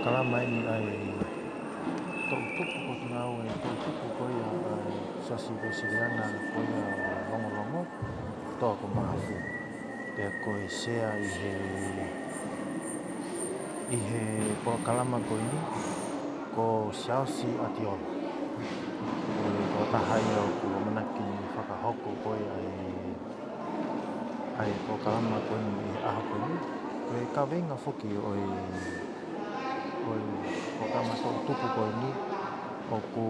kalama ini ai tau tupu ko ngau e tau tupu ko ia sasi ko sigana ko ia longo to ko mahafu pe ko sea i he kalama ko ini ko siausi atiola ko tahai o ko manaki whakahoko ko ai ko kalama ko ini aho ko ini ko ka venga foki o kalama ko tupu ko ini o ko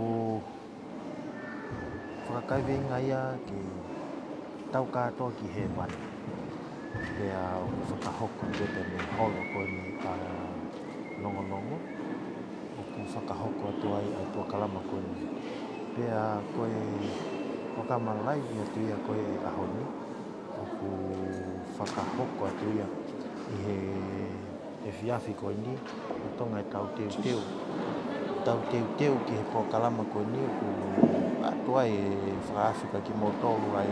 whakai venga ia ki tau katoa ki he wani pea o whakahoko te me holo ko ini longo o ku whakahoko atu ai tua kalama ko ini pea koe o ka malai atu ia koe ahoni o ku whakahoko atu ia i he whiawhi ko ini o tonga e tau teu ki he po kalama ko ini o ku atua e whaafika ki mo tolu ai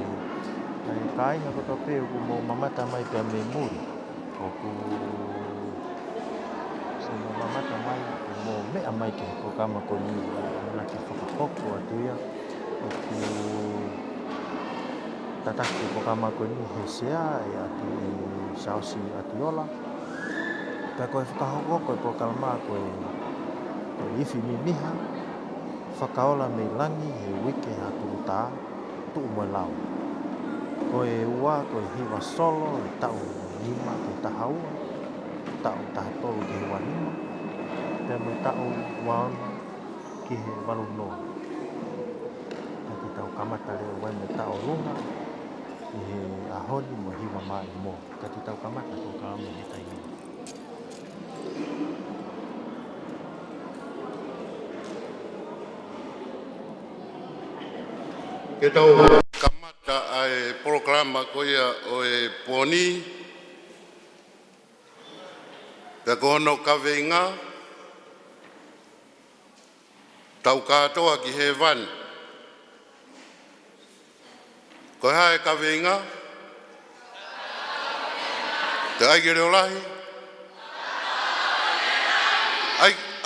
kāinga ko tō pēo ku mo mamata mai pēr me muri o ku mo mamata mai mo mea mai ki he po kalama ko ini ana ki whakahoko atu ia o ku tataki po kalama ko ini he sea e atu e sausi atiola pēr koe whakahoko koe po kalama koe iwhi mimiha whakaola me langi he wike haturu tā tuu mo lau koe ua koe hiwa solo e tau lima ke tahaua tau tahatolu ke he wanima pēr me tau waona ki he walu noa taki tau kamata leo wai me tau lunga i he ahoni mo hiwa mai mo taki tau kamata ko kalama he taimi ke tau kamata ai programa ko ia o e poni te kono kawenga tau katoa ki he van ko hae kawenga te ai ke reolahi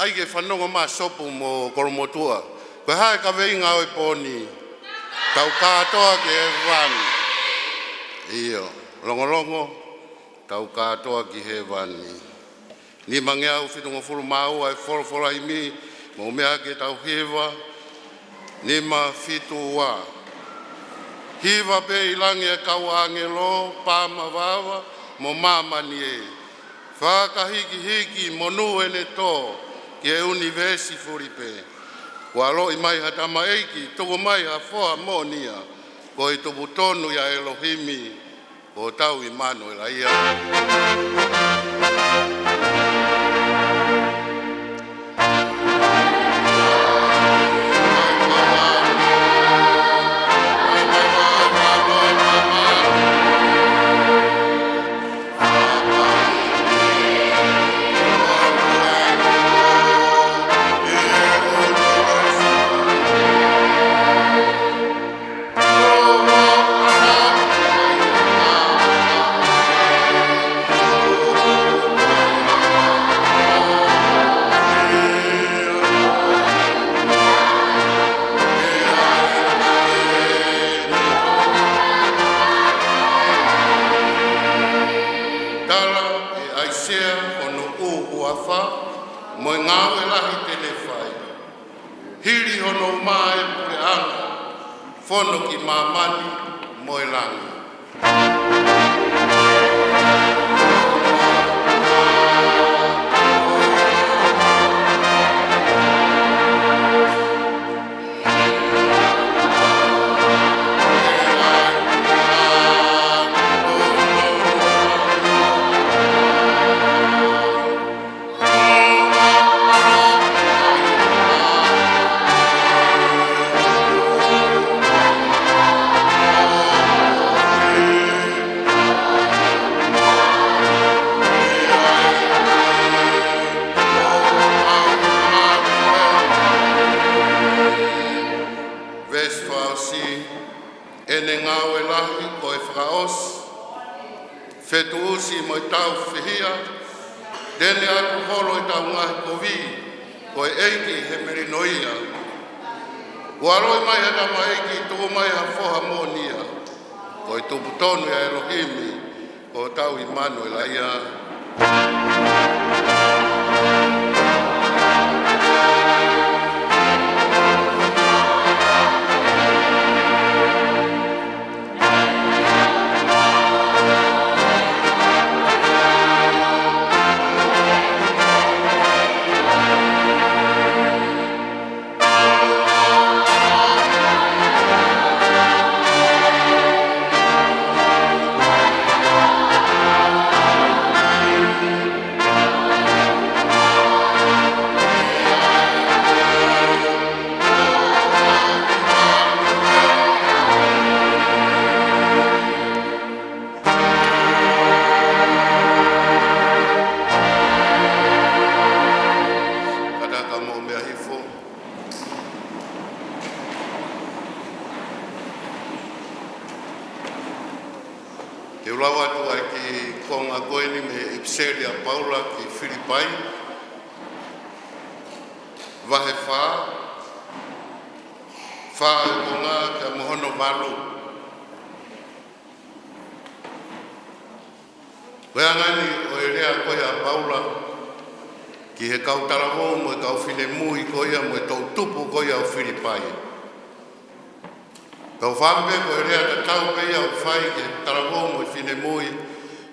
ai ke whanonga ma sopu mo koromotua ko hae kawenga o e poni tau katoa ki he van iyo longo tau katoa ki he van ni mangea u fitunga furu mau ai fora i mi mo mea ke tau hewa ni ma fitu wa hiwa pe ilangi e kau angelo pama wawa mo mama ni e whakahiki monu ene to ki e universi furipe Wa lo mai hatama eiki toko mai a foa monia ko i tobu tonu ya Elohimi o tau Emmanuel ia. Fono ki mamani moelangi. Fetuusi mo tau fihia Tene atu holo i tau ngahi kovi, koe eiki he meri noia. Waroi mai hata mai eiki tō mai ha foha monia. Koe tupu tonu ya Elohimi, ko tau Immanuel aia. Te ulawa tu ai ki konga koeni me Ipselia Paula ki Filipai. Vahe wha e konga ka mohono malu. Koe angani o e rea koe a Paula ki he kautarawo mo e kau whine mui koea mo e tau tupu koea o Filipai. Tau whampe ko e rea ta tau pea o whai ke tarawo mo i whine mui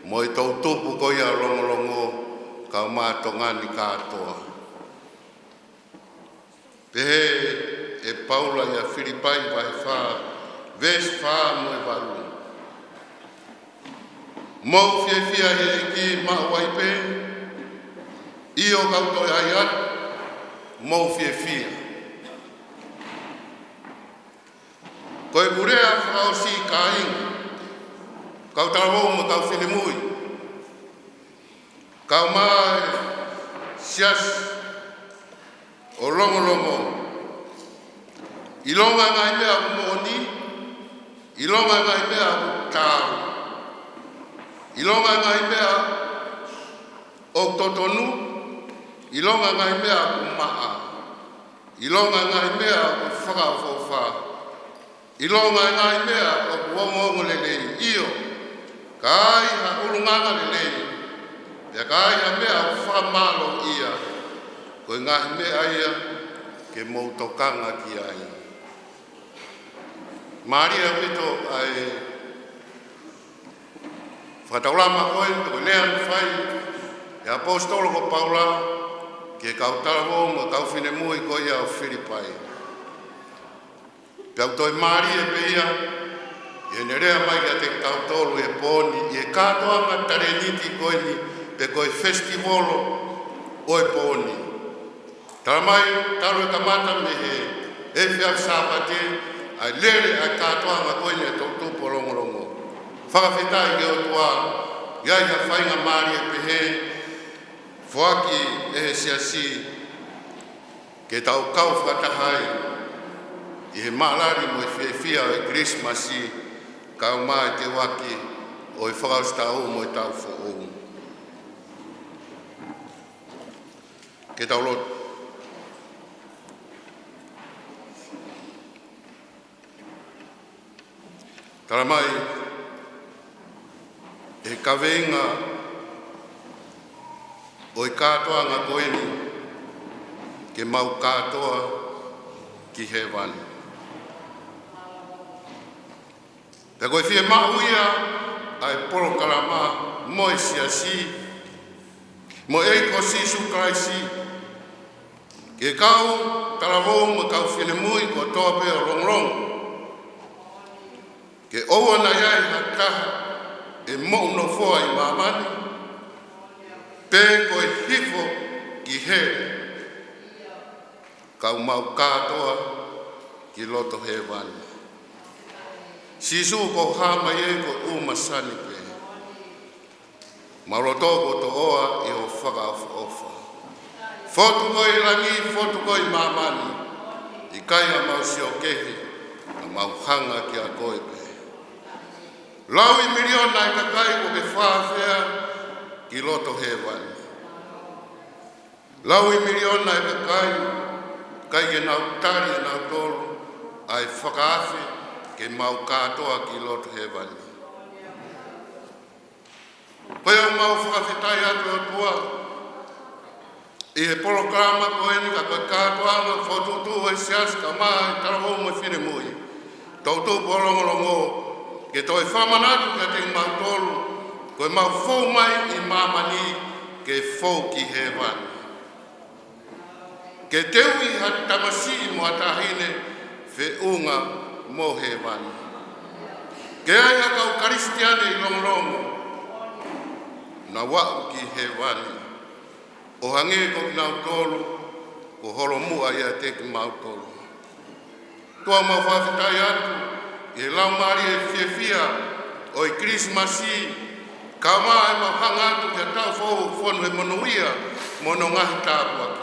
mo i tau tupu ko ia longolongo ka mātongani kātoa. Pehe e Paula ia Filipai vai wha, ves wha mo e waru. Mau fia he ki maa waipe, io kautoi aiat, mau fia. Koe murea whakao si ka inga, kau tarawo mo kau whine mui. Kau mai sias o longolongo. Ilonga ngai mea moni, ilonga ngai mea tau. Ilonga ngai mea o totonu, ilonga ngai mea maa. Ilonga ngai mea o whakafofa. Ilonga ngai mea o kuongongo lelei io. Kai ha ulunganga lelei. Pea kai ha mea o whamalo ia. Koe ngai mea ia ke moutokanga ki ai. Maria wito ai whataurama koe, koe lea mwhai. E apostolo ko Paula ke kautarawo mo kau whine mui koe ia o Filipai. Pea toi Maria e peia, e nerea mai a te kautolu e poni, e kātoanga tareniti koe ni, pe koe festivolo o e poni. Tara mai, taru e kamata me he, e whiau sāpate, ai lere a kātoanga koe ni e tōtupo rongorongo. Whakawhetai ke o tua, iai ha whainga Maria e pehe, whaki e he siasi, ke tau kau whakatahai, i he maalari mo e whiawhia o e Christmasi, kau mai te waki o e whakaustau mo e tau who'ou. Ke tau lot. Tara mai, e kaweinga o e kātoa ngā koeni, ke mau kātoa ki he wani. Te koe whie mauia ai poro karama mo e siasi, mo e ko sisu kraisi, ke kau tarawou mo kau whine mui ko toa pe o rongrong, ke oua na iai hakaha e mo no foa i mamani, pe koe hifo ki he, kau mau kātoa ki loto he wani. Sisu ko hama ye ko umasani pe. Maroto ko to oa e o whaka ofa. Fotu koi rangi, fotu koi mamani. I kai a mau si o kehe, a mau hanga ki a koe pe. Lau i miliona i kakai ko ke whawhea ki loto he wani. Lau I miliona e pe kai ke nau tari e nau tolu, ai whakaafe ke mau katoa ki loto he wali. Koe au mau whakawhitai atu o tua, I he programa koe ni ka koe katoa na whotutu e sias ka maa I tarahou mo whine mui. Tautu polongolongo, ke toi whamanatu ka te mau tolu, koe mau whou mai I mamani ke whou ki he wali. Ke teu I ha tamasi mo atahine whe unga mo he wani. Ke ai ha kau karistiane I longlongo, na wau ki he wani. O hange ko ki nau tolu, ko horo mua ia te ki mau tolu. Tua mau whawhitai atu, I lau mari e whiawhia o I Krismasi, ka maa e mau hanga atu kia tau whonu he monuia, mono ngahi tāpua ki.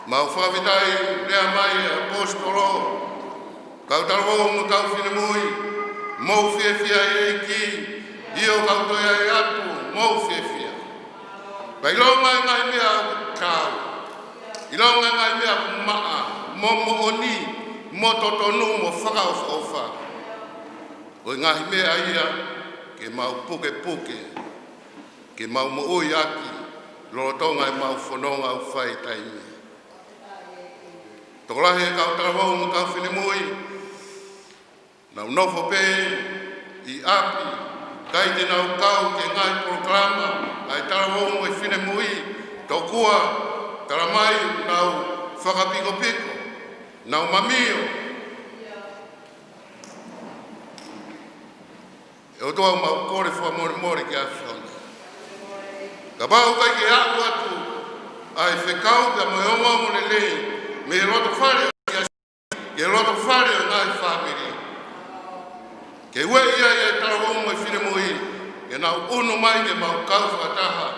Mau whawhitai rea mai e apostolo, kau tarwou mo kau whine mui, mou whiawhia e ki, Io kau toia e atu, mou whiawhia. Pai longa e ngai mea au kau, I longa e ngai mea au maa, mo oni, mo totonu, mo whakaofa. O ngahi mea ia, ke mau puke puke, ke mau mo ui aki, lorotonga e mau whanonga au whai taimi. Tokolahi e kau tarawau mo kau whine mui, nau nofo pe, I api, kai te nau kau ke ngai programa, ai tarawau mo e whine mui, tokua, taramai nau whakapiko piko, nau mamio. E o toa mau kore wha mori ki a whiona. Ka pau kai ke aku atu, ai whekau pe mo e onga mo le lei, me roto whare ke roto whare o ngai whamiri. Ke ue ia e tarawau mo e whine mui, ke nau unu mai ke mau kau whakataha,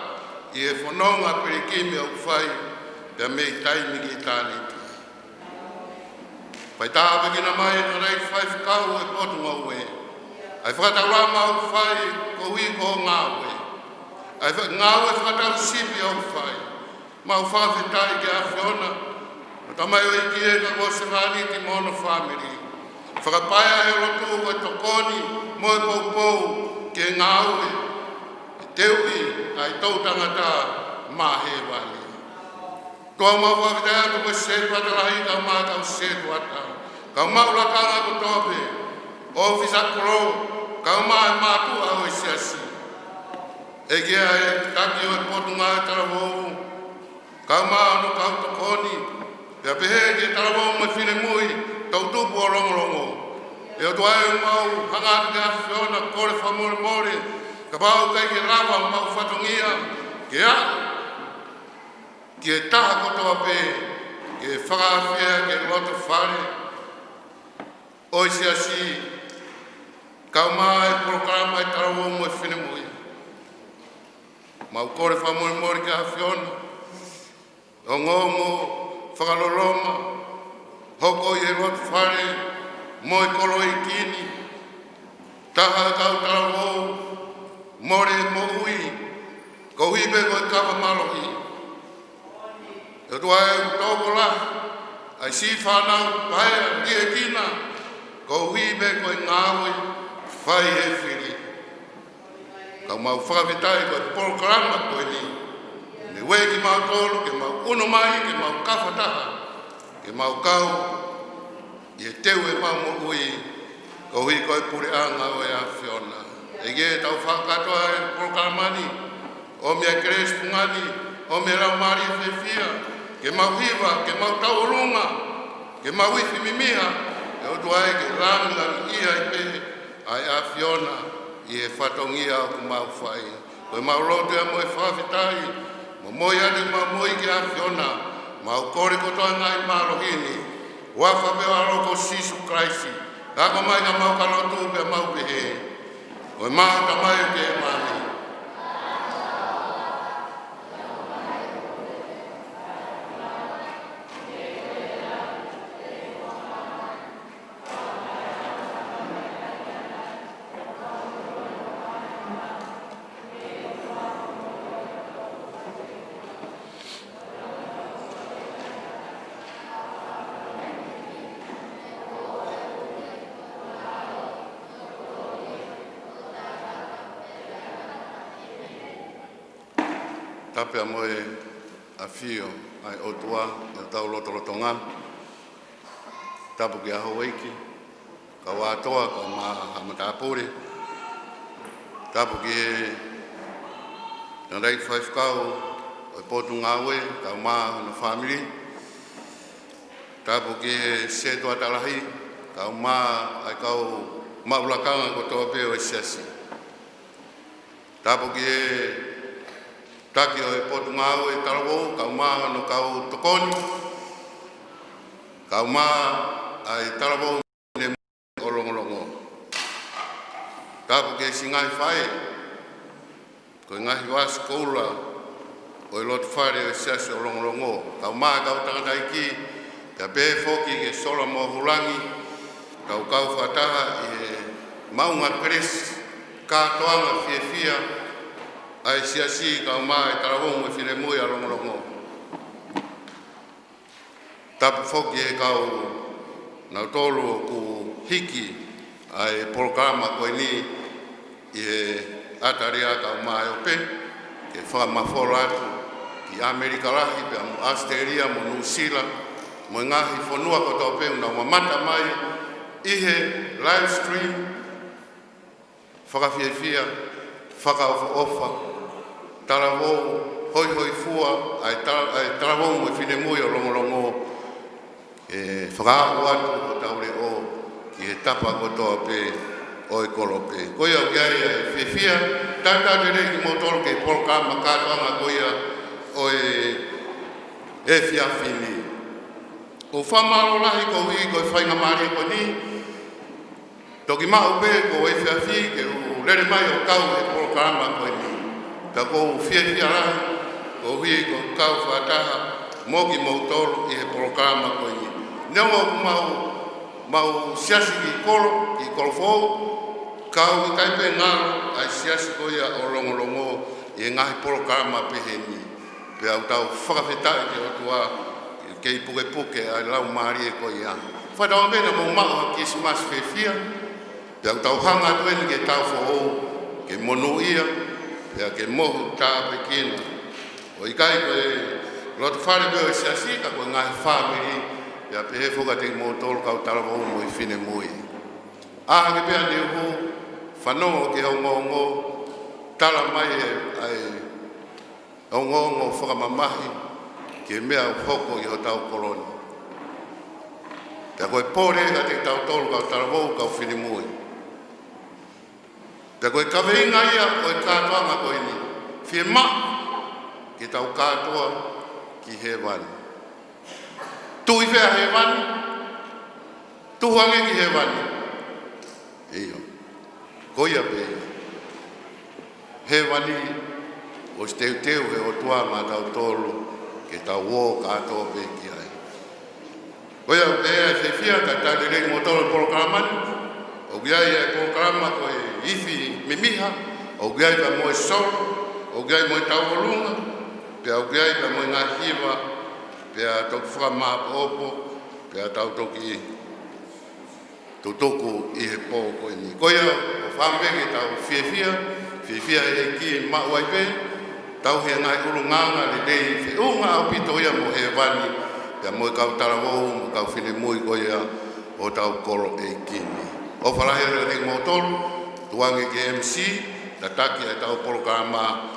I e whanonga perikimi au whai, pe me I taimi ki tāniti. Pai tāpe ki na mai e tarei whai whakau e potu ngau e. Ai whakatarama au whai ko hui ko ngau e. Ai ngau e whakatau sipi au whai. Mau whawhitai ke a whiona, tamai o iki e ka ko se vani ti mono family. Whakapaia he rotu ko tokoni mo e poupou ke ngau e. Teui ai tau tangata mahe wali. Toa mau whawhitai atu ko se tuatarahi ka maa kau se tuata. Kau mau lakanga ko tope. Ofisa kuro kau maa matu au e siasi. E kia e taki o e potu ngā e tarawou. Kau maa no kau tokoni. Pea pehe ke tarawou me whine mui, tau tupu o rongorongo. E o tuai o mau hangatu ke a whiona kore whamore more, ka pau kai ke rawa mau whatongia, ke a, ke taha kotoa pe, ke whakawhia ke roto whare. Oi siasi, kau maa e programa e tarawou me whine mui. Mau kore whamore more ke a whiona, o ngongo, whakaloloma, hoko I e roto whare, mo I koro I kini, taha kau tarawou, more mo ui, ko hibe ko I kawa malohi. E tua e toko la, ai si whanau paia di e kina, ko hibe ko I ngāui, whai e whiri. Kau mau whakawhitai ko I programa ko ni, me we ki mau tolu, ke mau uno mai, ke mau kawhataha, ke mau kau, I e teu e mau mo ui, ko hui ko I pure anga o e a whiona. E ge tau whakatoa e programani, o mea kres pungani, o mea rau mari e whiwhia, ke mau hiwa, ke mau tau runga, ke mau iwi mimiha, e o tuai ke ranga ia I pe, ai a whiona, I e whatongia o ku mau whai. Koe mau rotu e mo e whawhitai, mo moi ane mau moi ki a whiona, mau kore kotoa ngai marohini, wafa pe waroko Sisu Kraisi, kako mai ka mau kalotu pe mau pehe, koe mau ka mai ke mani. tape a moe a fio ai o tua e tau loto ngā. Tapu ki a Hawaiki, ka wātoa, ka hamatapore. Tapu ki e rei whaifkau o potu ngāwe, ka na family. Tapu ki e seto atalahi, ka ai kau maulakanga ko toa peo e siasi. Tapu ki e taki o e potu ngāwe tarawou, ka no kau tokoni. Ka ai tarawou ne o longolongo. Tapu ki e singai whae, ko i ngahi wa skola o i lotu whare o e siasi o longolongo. Ka kau tangata iki, ka pē foki ke sola mo hulangi, kau whataha i e maunga kres, kātoanga fia ai siasi kau e tarawou e whine mui a longolongo. Tapu foki e kau nau tolu ku hiki ai programa koe ni i e ataria kau e ope, ke whamafora atu ki Amerika lahi, pe amu Australia, mo New Zealand, mo ngahi whanua ko tau peu na mamata mai, ihe live stream, whakawhiawhia, whakaofa, tarawou, hoi fua, ai tarawou mo whine mui o longolongo, e whakaahu atu o taure o, ki he tapa ko toa pe o e korope. Koia o kia e whiawhia, tata te rei ki motoro ke polkama kātoanga koia o e whiawhini. Ko whamaro lahi ko hui ko e whainga maari ko ni, toki mahu pe ko e whiawhi ke u lere mai o kau e polkama ko ni. Ka ko whiawhia lahi, ko hui ko kau whataha, moki motoro i he polkama ko ni. Newa mau siasi ki kolo fōu, kau i kaipe ngaro ai siasi koia o longolongo i ngahi polkama peheni. Pe au tau whakawhetai ki o tua kei puke ai lau maari e koia. Whatawa mena mo maha ki simas whiawhia, pe au tau hanga tueni ke tau whōu, ke monu ia, pe ke mohu tāpe kina. O i kai koe lotu whare beo e siasi, ka koe ngahi family, ia pe he whuka te motoro kau tarawou mo i whine mui. Aha ke pēa ni uhu, whanongo ke ongo, tala mai ai ongo whakamamahi, ke mea hoko i ho tau koroni. Pea koe pōre ka te tau tolu kau tarawou kau whine mui. Pea koe kaweinga ia koe kātoanga koe ni, whie ma ke tau kātoa ki he wani. Tui whea he wani, tuhange ki he wani. Iyo, koia pe, he wani, o steu he o tua mā tau tolu, ke tau wō kātoa pe ki ai. Koia pe e se whia ka tāre rei motoro polkaramani, o giai e polkarama koe iwi mimiha, o giai ka moe soro, o giai moe tau olunga, pe o giai ka moe ngā hiwa, pea toki whakamāpa opo, pea tau toki tutuku i he pō koe ni. Koia, o whameweke tau whiawhia e ki mau ai pe, tau he ngai urunganga le rei whiunga au pito ia mo he wani, pea moe kau tarawou, mo kau whine mui koia o tau koro e kini. O whalahe rei motoru, tuange ke MC, ta taki ai tau polkarama,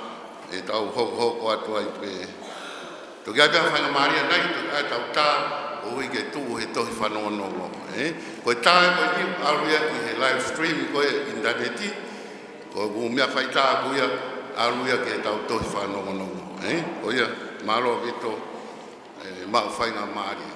e tau hoko atu ai pe. Toki ai pia whainga Maria nei, toki ai tau tā, o hui ke tū he tohi whanonongo. Koe tā e koe ki aruia ki he live stream koe interneti, koe ku mea whai tā kuia aruia ki he tau tohi whanonongo. Koia, maro vito, mau whainga Maria.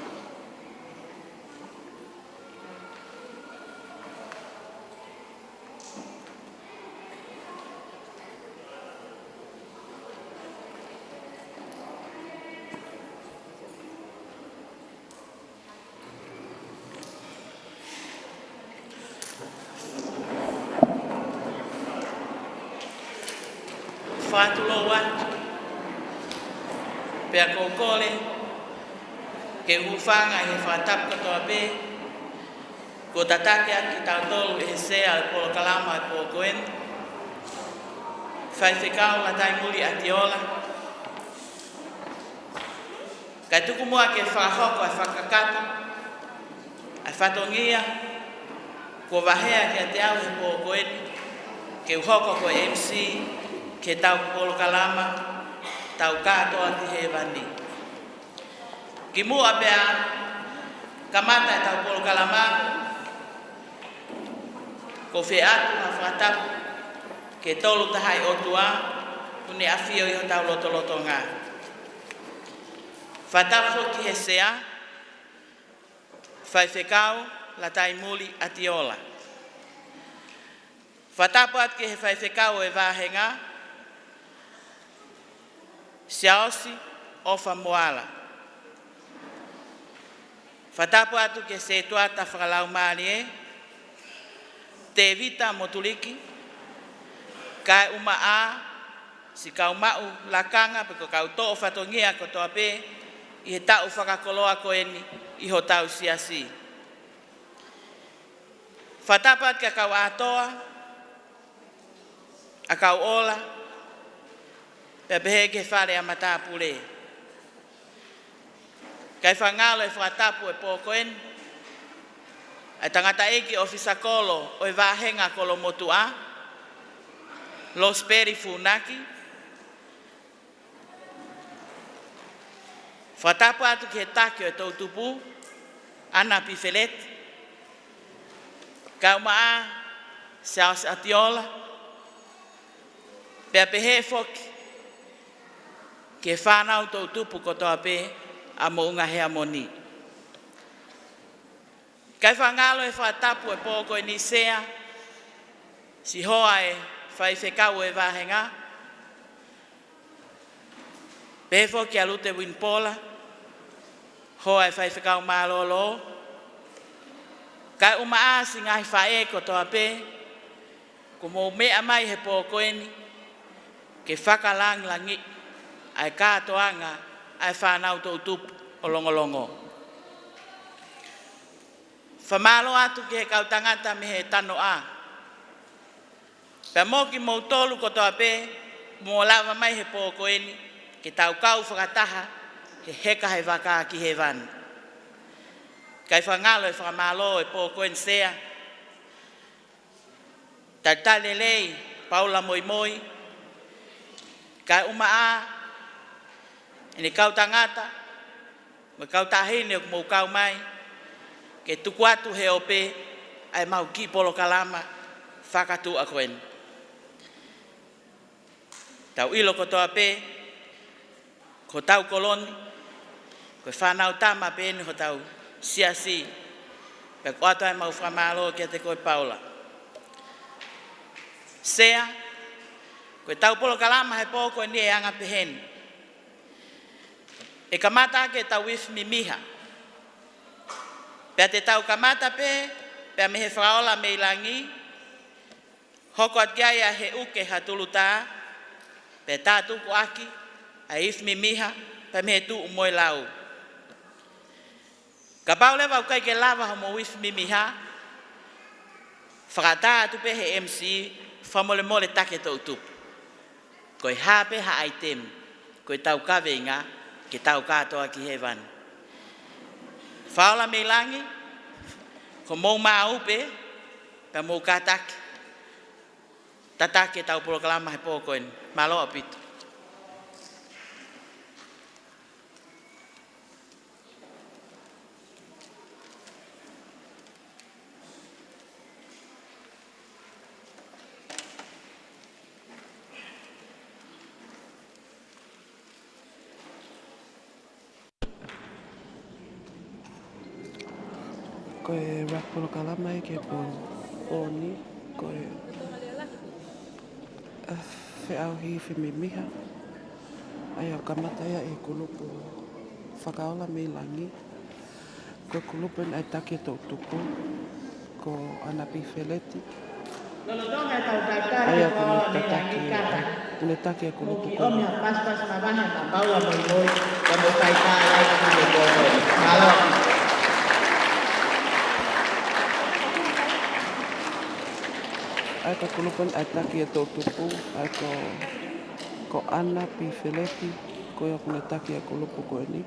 Whātulo atu, pea kōkole, ke uwhanga he whātapu katoa pē, ko tatake aki tautolu e sea al polo kalama e polo koen, whai whikau la tai muri ati ola, Kai tuku mua ke whakahoko e whakakata, ai whatongia, ko wahea ke te au he pōkoeni, ke uhoko ko MC, ke tau Polo Kalama, tau katoa ki he wani. Ki mua pea, kamata e tau Polo Kalama, ko whi atu na whatapu, ke tolu tahai otua, kune awhio i ho tau loto ngā. Whatapu ki he sea, whai whekau, la tai muli atiola. Whatapu atu ki he whai whekau e wāhenga, siaosi ofa moala. Whatapu atu ki se tuata whakalau maari te vita motuliki, kai uma a, si kau mau lakanga, peko kau to'o whatongia ko toa pē, i he tau whakakoloa ko eni, i ho tau siasi. Whatapat ka kau atoa, a kau ola, pe pehe ke whare a matapure. Kai whangalo e whatapu e pōkoen, ai tangata eki ofisa kolo o e wāhenga kolo motu a, Los Peri Funaki, whatapu atu ki he takio e tau tupu, Ana Pifelet, kau maa, Saos Atiola, pea pehe foki, ke whanau tau tupu ko toa pē, a mounga hea moni. Kai whangalo e whatapu e pōko e nisea, si hoa e whai whekau e wāhenga, pēwho ki a lute winpola, hoa e whai whekau mālolo, kai uma āsi ngai whae ko toa pē, ko mō mea mai he pōko eni, ke whakalang langi, ai kātoanga, ai whanau tau tupu o longolongo. Whamalo atu ki he kau tangata me he tano a. Pea moki mou tolu ko toa pē, mō lawa mai he pōkoeni, ke tau kau whakataha, he heka he waka ki he wani. Kai whangalo e whamalo e pōkoeni sea, taitale lei, Paula moi moi, kai uma a, ene kau tangata, me kau tahine o mou kau mai, ke tuku atu he ope, ai mau ki Polo Kalama, whakatu a koen. Tau ilo ko toa pē, ko tau koloni, ko whanau tama pēni ho tau siasi, pe ko atu ai mau whamalo kia te koe Paula. Sea, ko tau Polo Kalama he pōko e ni e anga peheni. E kamata ke tau wif mi miha. Pea te tau kamata pē, pea me he whaola me ilangi, hoko at gaya he uke hatulu tā, pea tā tuku aki, a if mi miha, pea me he tu umoe lau. Ka pau lewa ukai ke lava homo wif mi miha, whakatā atu pē he MC, whamole mole take tau tupu. Koe hape ha aitem, koe tau kawenga, ke tau katoa ki he wani. Whaola me langi, ko mou maa upe, pe mou kataki. Tatake tau Polo Kalama he pōkoen, malo apito. Koe rak Polo Kalama e ke poni, koe whiau hi whimi miha. Ai au kamata ia e kulupu whakaola me langi. Koe kulupu ai take tau tupu, ko Ana Pifeleti. Ai au kune take e kulupu ko. Om ya pas mabahan na bawa moi kamo kai ka lai ka ni ko. Malo. Ai ka kulupu ai take e tau tupu, ai ko Ana Pifeleti. koe o kuna taki a kulupu koe ni.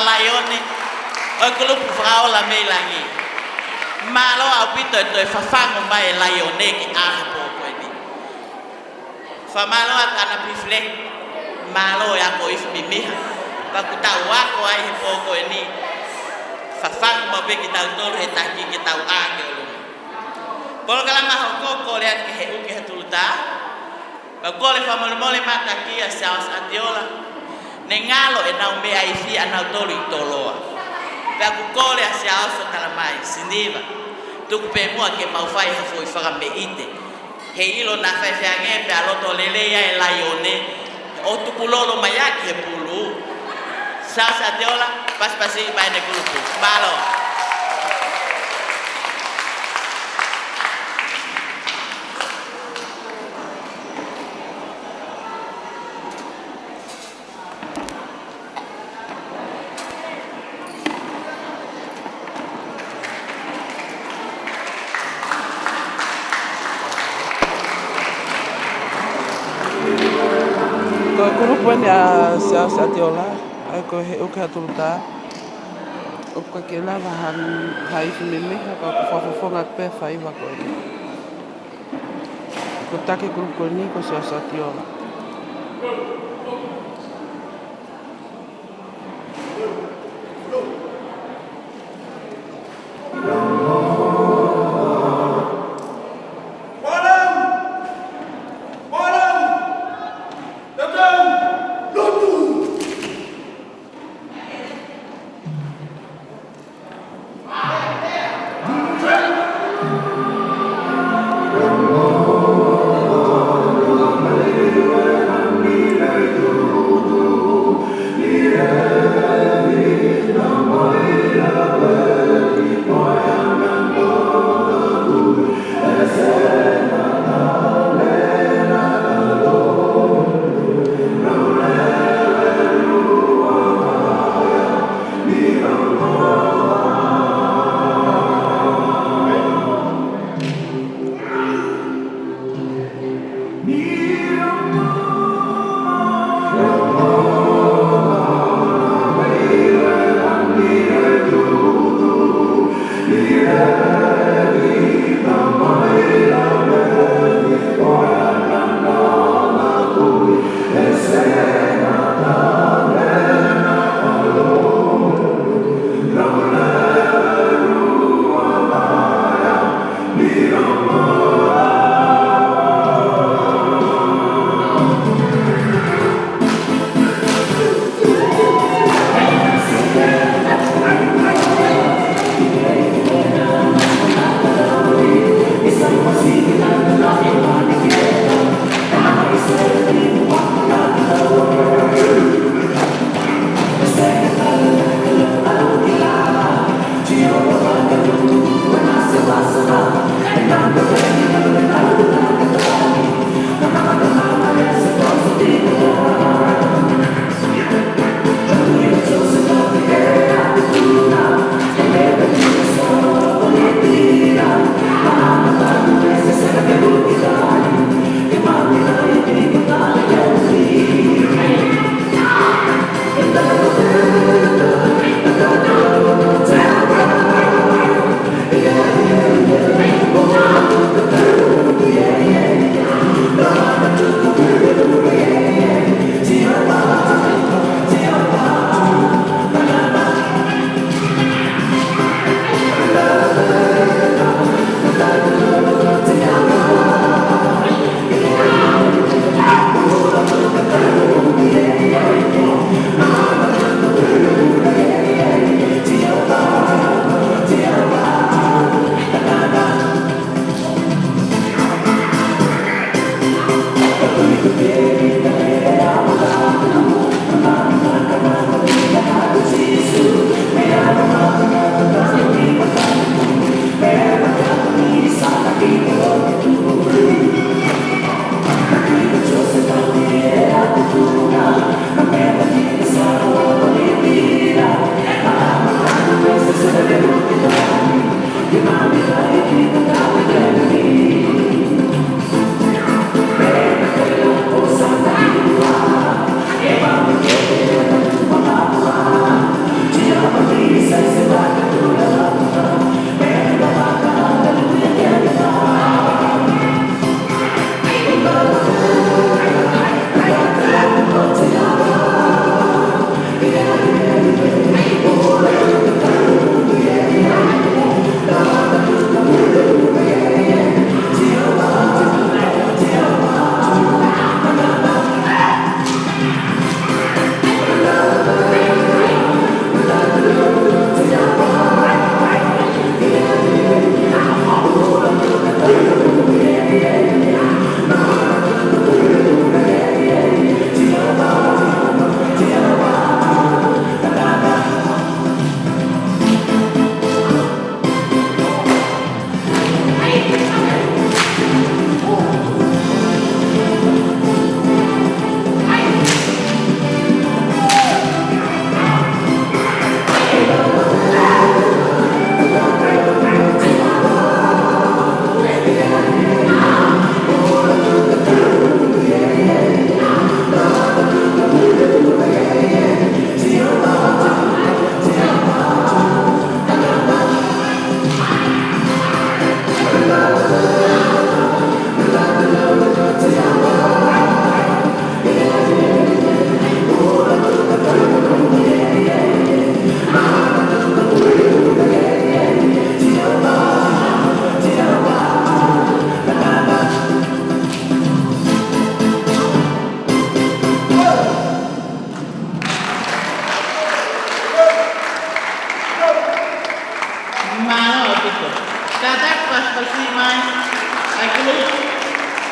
Laione o kulupu frau la me langi malo au pito to fa fango mai laione ki a po ko ni fa malo ana pifle malo ya ko if mi mi ba ku ta wa ko ai po ko ni fa fango mo be ki ta to he ta ki ta a ke lu pol kala ma ko ko le ke he u ke tulta ba ko le fa mo le mata ki a sa atiola nengalo e na me ai fi ana tori toloa pa ku kole a se aso tala mai sindiva tu pe mo ke mau fai ha foi faga me ite he ilo na fa fa nge pe aloto lele ya e laione o tu kulolo maya ke pulu sasa teola pas pasi mai ne grupo balo Grupo ni a sa tiola ai ko he o ka tulta o ka ke lava han hai fili ka ko fo ngat pe fai va ko ko take grupo ni ko sa tiola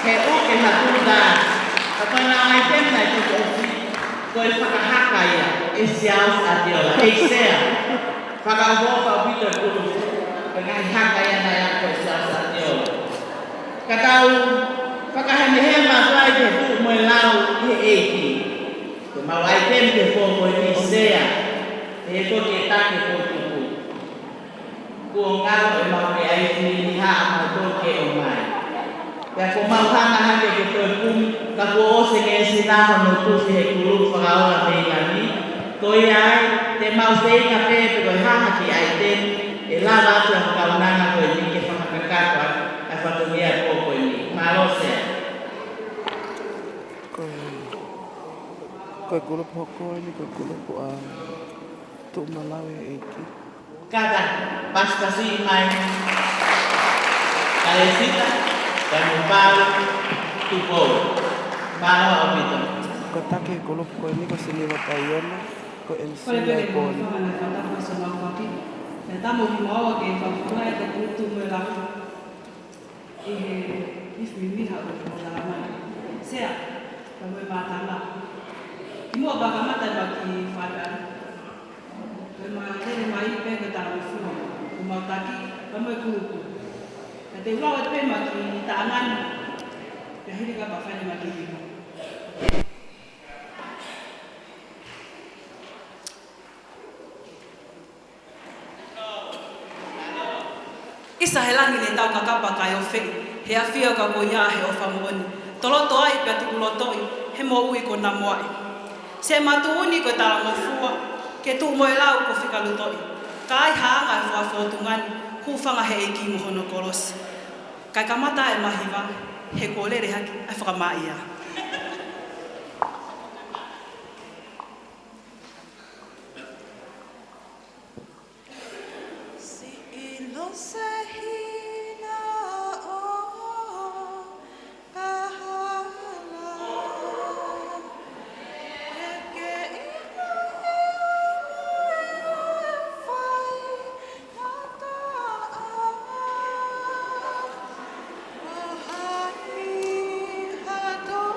he o ke hatuda. Kapana ai pena i tuku ofi. Koe whakahaka ia. E siaus a te ola. E sea. Whakahoka o pito e kuru. Whakahi haka ia na ia koe siaus a te ola. Kakau whakahemehe mātua i te hu moe lau i he eiki. Ko mau ai pena te fō koe ni sea. E ko ke take ko tuku. Ko ngau e mau ke ai whini haa ma tō ke o mai. Pea ko mau hanga hake ke tō kumi, ka ko ose ke sinaho no tusi he kuru whakaora me ngani. Ko i ai, te mau whenga pepe koe hanga ki ai tēnu, e lawa atu a whakaunanga koe ni ke whakakakakwa a whatungia ko koe ni. Malo sea. Koe kulupu hoko ni, koe kulupu a tu malawe eiki. Kata, pas-pasi mai, kalesita, dan upau, tupou, bawa opito. Ko take kulupu koe ni, ko siniwa paiona, ko MC Kole ai pele ko koni. fa na kata fa so ma fa ki. E tamo ki mo ke fa fa e te kutu me la. E if mi ha ko la ma. Sea, pa mo ma ta la. Mo ba ka mata ba ki fa da. Ko ma le mai pe ke ta mo fu. Ko ma ta ki, pa mo ku ku. E te ula pe ma ki ta nan. Pe hiri ka pa fa ni ma ki. Isa he langi le tau kakapa kai o wheki, he a whio ka ko ia he o whamuoni. Toloto ai pia tuku lotoi, he mo ui ko na moai. Se matu uni ko tala mo fua, ke tu moe lau ko whika lutoi. Ka ai haanga e whaafotungani, hu whanga he eki mohono korosi. Kai kamata e mahiwa, he kōlere haki, ai whakamai ia. Adore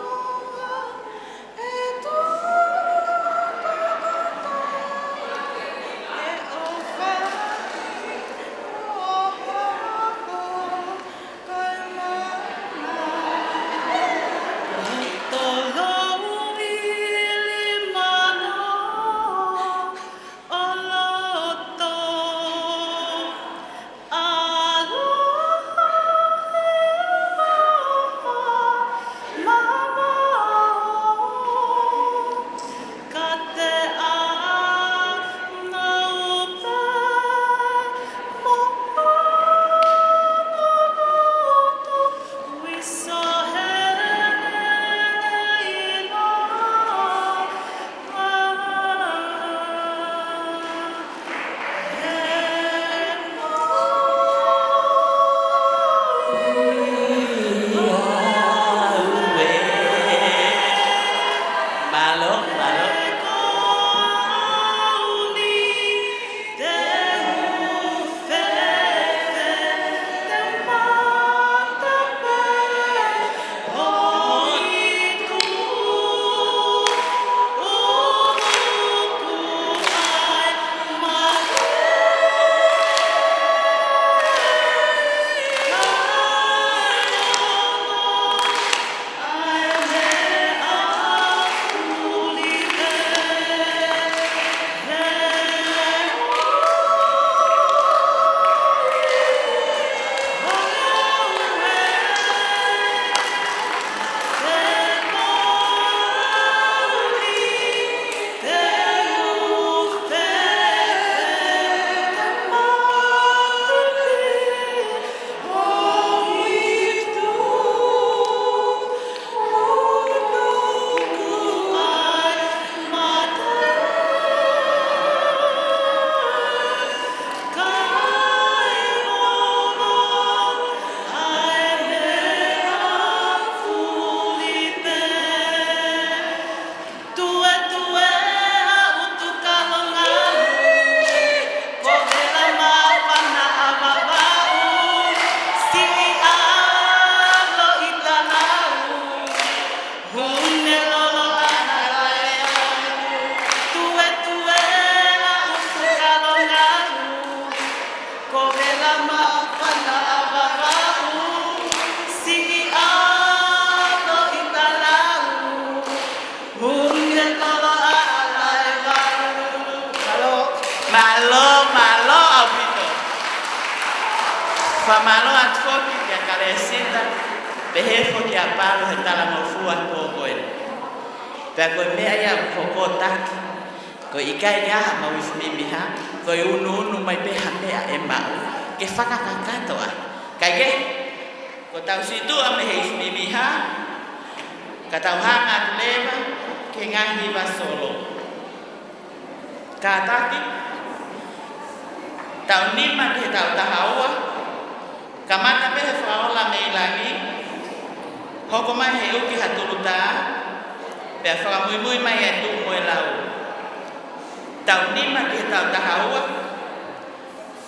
malo au pito. Famalo at foki kia kalesita, behefo kia palo he tala mofua poko ele. Pea koe mea ia koko taki, ko ikai ia ma wifmimiha, ko unu mai peha mea e mau, ke whakakakatoa. Kai ke, ko tau situ ame he wifmimiha, ka tau hanga tu lewa, ke ngahi wa solo. Ka taki, tau nima ke tau tahaua, ka mata pehe whaola mei langi, hoko mai he uki hatulutaa, pea whakamui mai e tu moe lau. Tau nima ke tau tahaua,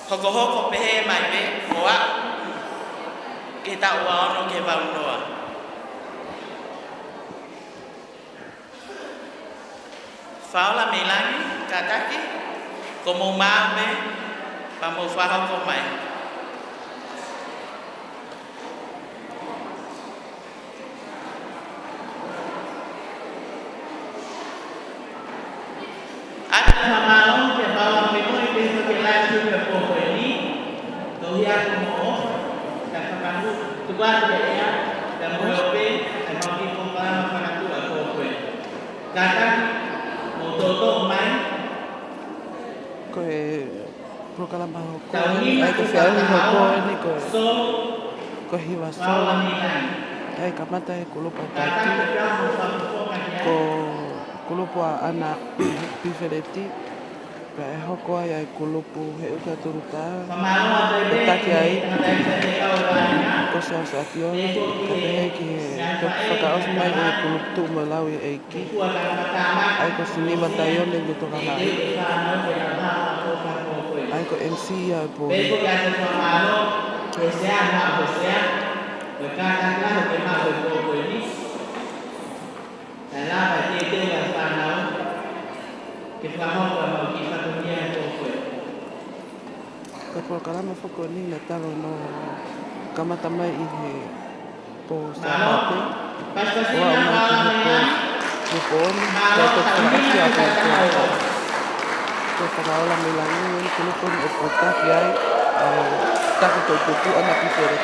hoko pehe mai pe, hoa, ke tau waono ke waunoa. Whaola mei langi, ka taki, ko mou maa me, pa mou whahoko mai. Hamaon ke bawa memori besok ke live stream ke poko ini, kau hias mau, dan kamu tuan dia dan mau pe, dan mau pergi pengalaman pada tu aku poko. Kata mau toto main, Koe prokalama hoko. Ai ko whiau hoko ni koe. Ko hiwa so. Ai kamata e kulupa tati. Ko kulupa ana pifereti. Pea e hoko ai ai kulupu he uka turuta. E taki ai. Ko sa ationi. Ka pehe ki he whakaosu mai e kulupu tu mo lau e eiki. Ai ko sinima taione ni toka mai. Ai ko MC ai po. Ka po kalama foko ni na talo no kamata mai I he po sa mate. Wa o mai ki po ni ka to kasi a po. Ko whakaola me langi ni kulupon o po taki ai taki tau tutu ana pifere.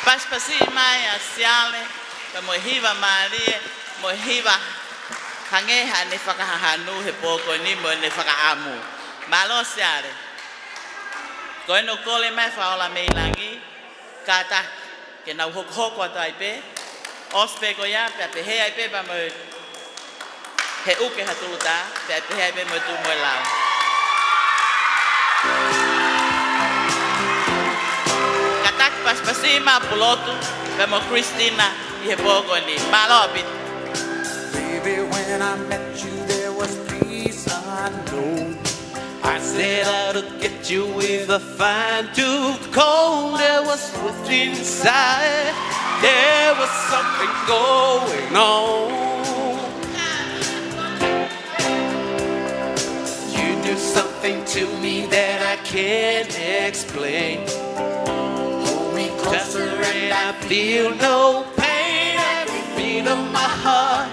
Paspasi mai a siale, pa mo hiva malie, mo hiva hangeha ne whakahanu he pōko ni mo ne whakaamu. Malo siale. Koe no kole mai whaola mei langi, kata ke nau hoko atai pe, ospe ko ya, pe ape hea pe pa mo he uke hatuta, pe ape hea pe mo tu mo lau. Katak paspasima pulotu, pe mo Christina i he pōko ni. Malo apit. Baby, when I met you, there was peace unknown. I set out to get you with a fine tooth comb. There was truth inside. There was something going on. You do something to me that I can't explain. Hold me closer and I feel no pain. Every beat of my heart.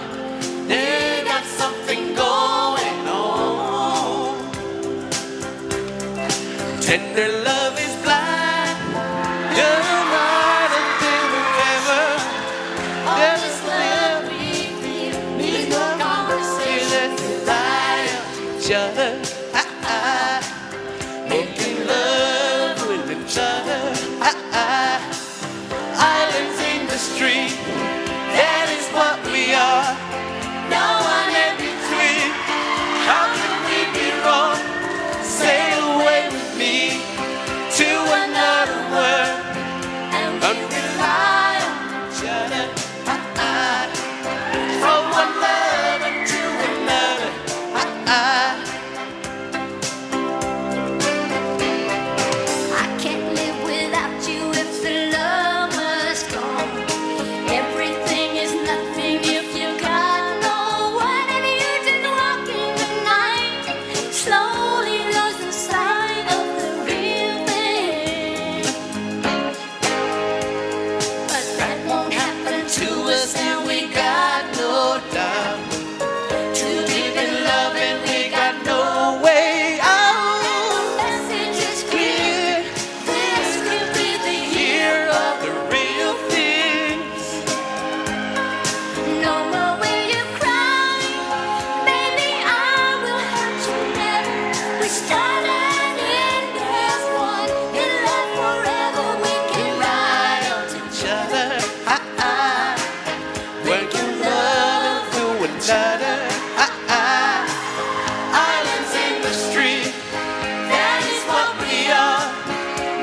They got something going on. Tender love is blind. You're right until forever. There's love we feel. Needs no conversation. Lie on each other. Making love with each other. Islands in the street. That is what we are. No one in between. How can we be wrong? Sail away with me to another world and rely on each other. From one lover to another. I can't live without you if the love was gone. Everything is nothing if you got no one, and you just walking the night, slowly losing sight of the real thing. But that won't happen to us, and we got no doubt. Too deep in love and we got no way out. The message is clear. This could be the year Here are the real things. no more will you cry. Baby, I will hurt you never. We started in as one. In love forever, we can ride on Each other, working love through another. Islands in the street, that is what we are.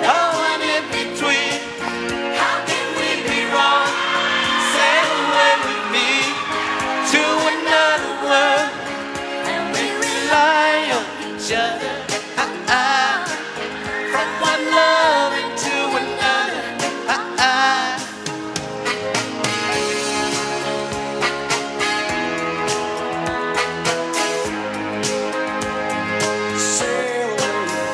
No one in between. How can we be wrong? Sail away with me to another world, and we rely on each other. From one love into another. Sail away.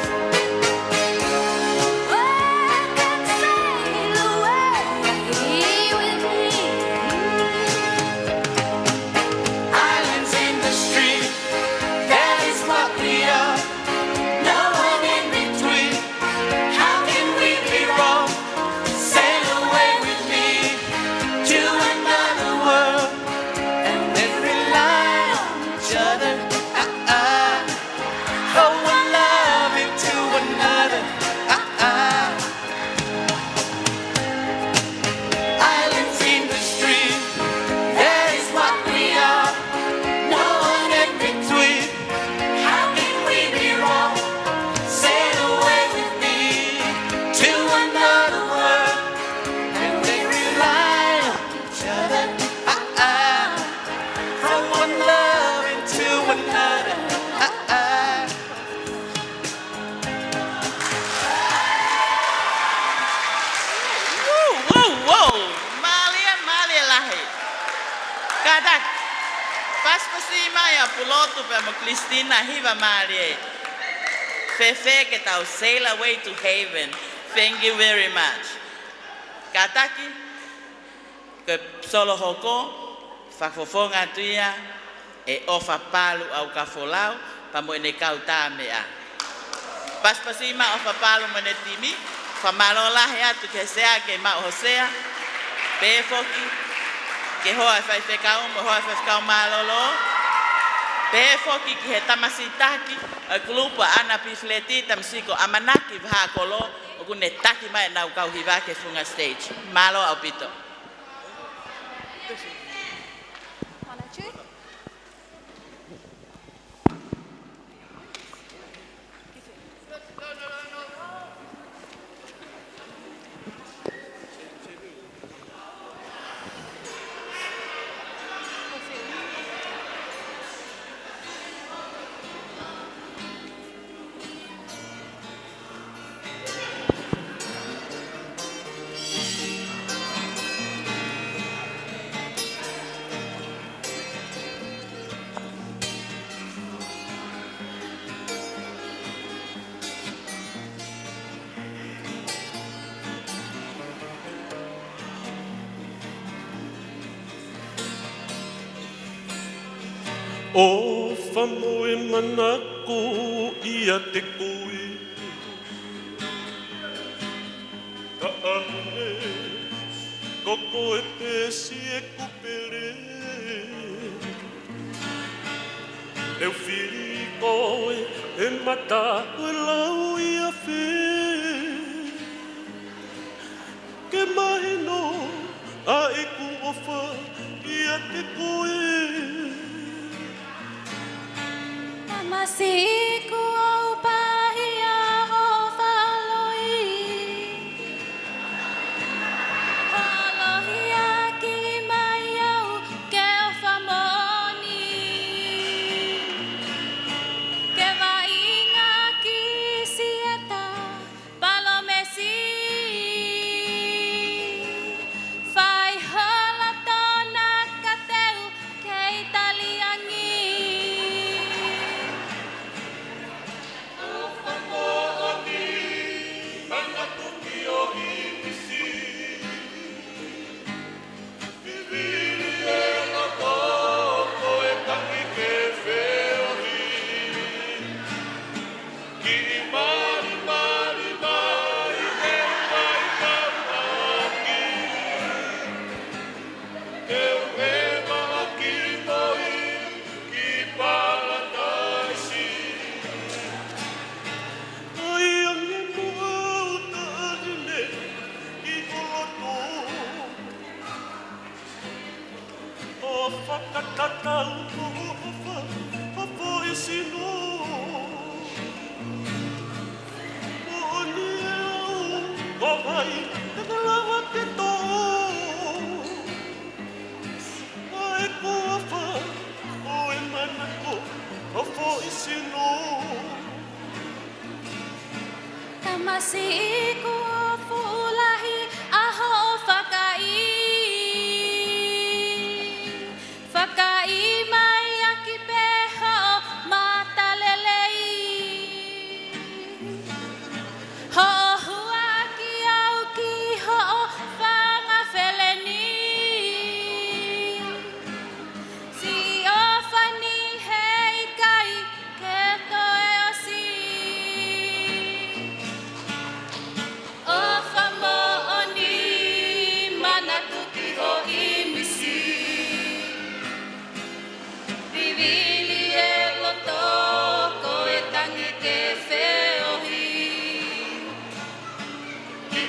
sail away with me. Islands in the street, that is what we are. No one in between. How can we be wrong? Sail away with me to another world, and then rely on each other. From one love into another. Islands in the street, that is what we are. No one in between. How can we be wrong? Sail away with me to another world, and we rely on each other. From one love into another. Whoa. Malia lahi. Katak. Paspasima ya pulotu pe mo Christina hiva malie. Fefe que tau sail away to haven. Thank you very much. Kataki. Ke solo hoko. Fafofonga tuia. E ofa palu au kafolau. Pa mo ene kau tā mea. Paspasima ofa palu mo ne timi. whamalo lahe atu ke sea ke ma Hosea, pe foki, ke hoa e whai whekau, mo hoa e whai whekau malolo, pe foki ki he tamasitaki, a kulupa ana pifleti tamsiko amanaki vha kolo, o kune taki mai nau kau hiva ke funga stage. Malo au pito. O whamoe manako ia te koe Ka ane koko e pesi e kupere Leu whiri koe e mata e lau ia whe Ke mahi no a e ku ofa ia te koe Masiku au pahia ho whaloi Halohia ki mai au ke o whamoni Ke wainga ki sieta palomesi Whai hala tona ka teu ke italiangi Tamasiku fulahi aho whakai Whakai mai aki peho matalelei Ho hua ki au ki ho whanga wheleni Si o whani hei kai ke toe o si O whamooni manatu ki ho imisi Vivili e loto ko e tangi ke wheohi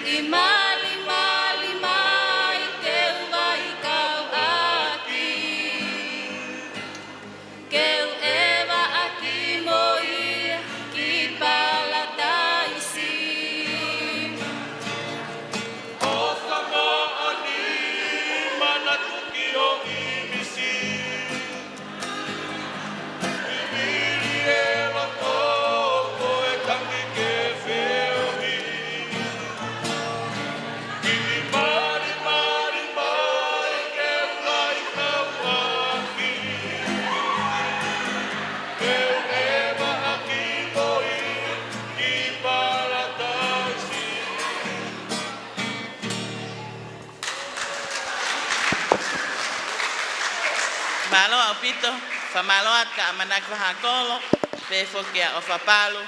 I mali mali mai ke ua I kau aki Ke ewa aki moi ki pala taisi O whamaani manatuki o imisi Viviri e loto ko e tangi ke wheohi Ki mari mari mai ke wai kau aki Ke ewa aki moi ki parataisi Malo au pito, whamalo at ka amanak wahakolo, pe foki a o whapalu,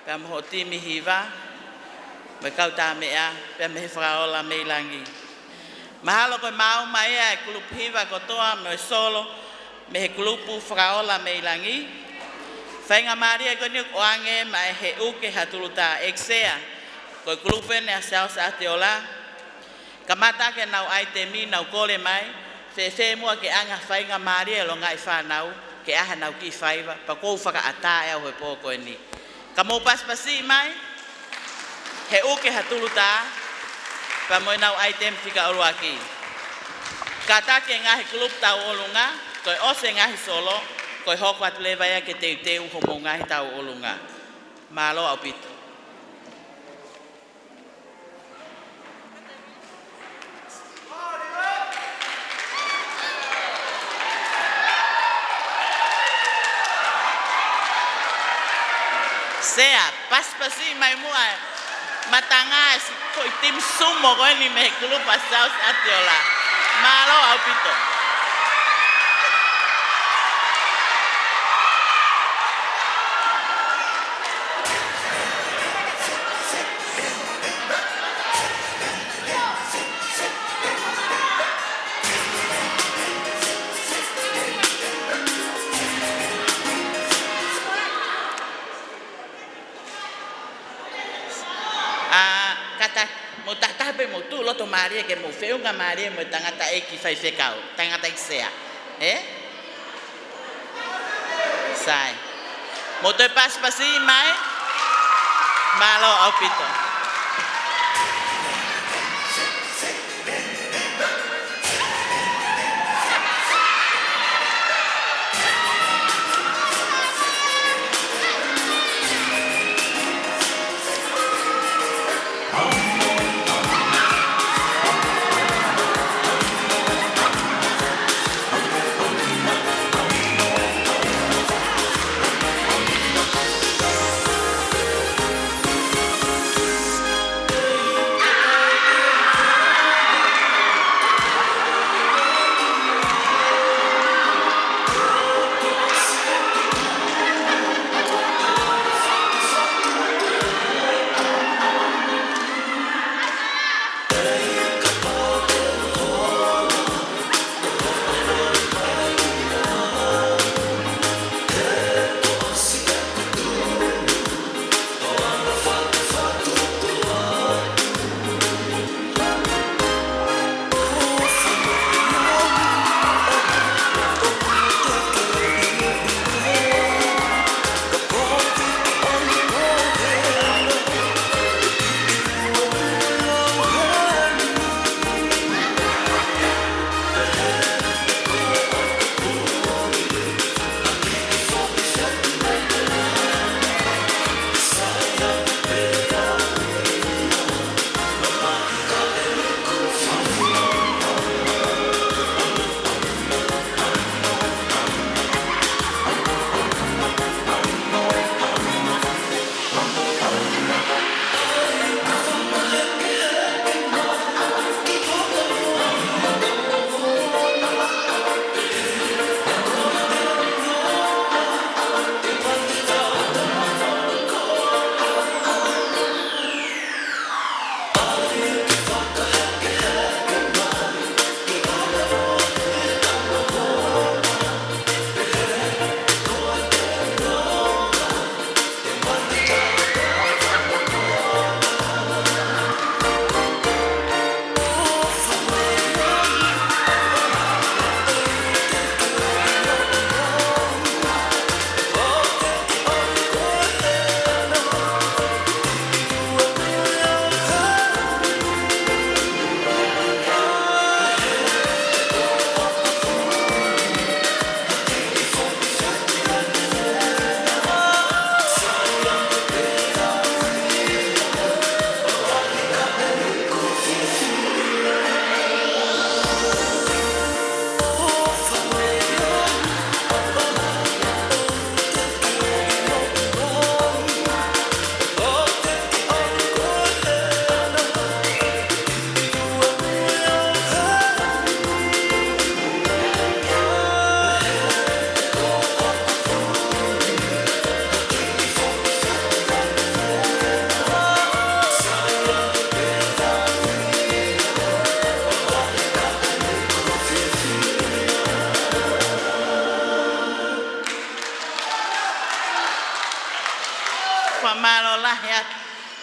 ka moho timi hiva, me kau tā mea, pia me he whakaola me langi. Mahalo koe mau mai e kulupu hiwa kotoa me solo, me he kulupu whakaola me langi. Whainga maria koe ni oange ma e he uke hatulu tā eksea, koe kulupu ne a sao sa te ola. Ka mata ke nau ai te mi nau kole mai, se mua ke anga whainga maria lo ngai whanau, ke aha nau ki whaiva, pa kou whaka ata e au he pō koe ni. Ka mō paspasi mai, he uke hatulu tā, pa moe nau ai tem whika olu aki. Ka take ngahi kulup tau olunga, koe ose ngahi solo, koe hoko atu le vai ke teu homo ngahi tau olunga. Malo au pito. Sea, paspasi mai mua, matanga si koi tim sumo koe ni me kulup asaus atiola. Malo au pito. Mo tatape mo tu loto maria ke mo feu nga maria mo tangata e ki fai fekau tangata eksea sai mo te paspasi mai malo au pito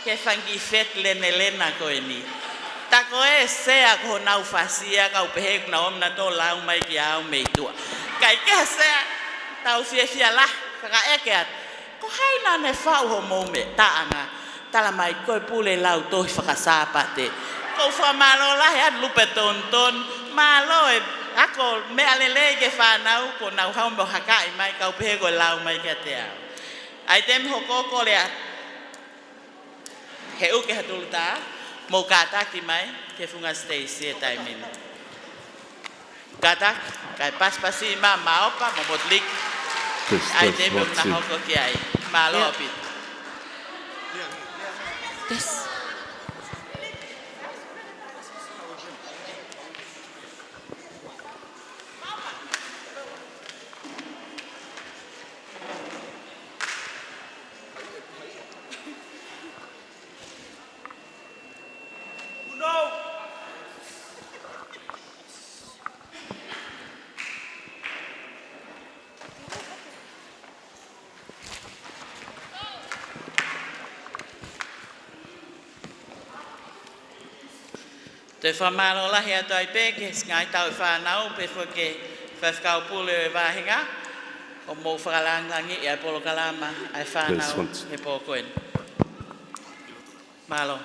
ke fangi fet lena koe ni. Ta koe sea ko nau fasia ka upehe na omna to lau mai ki au mei tua. Kai ke sea tau fia la ka eke at. Ko haina ne fau ho mome taanga. Tala mai koe pule lau tohi whakasāpate. Ko wha malo lahi at lupe ton malo e ako me alele ke whanau ko nau haumbo hakai mai kau pehe koe lau mai kia te au. Ai tem hokoko lea he uke hatulu tā mo kātaki mai ke funga Stacy e taimina. Kātaki kai paspasi ma maopa mo motlik. Ai tem na hoko ki ai. Malo opit. Yes. Te whamaro lahi a toi pēke, ngai tau whanau, pe whake whakau pule e wāhinga, o mō whakalangangi i a polo kalama, ai whanau he pōkoen. Malo.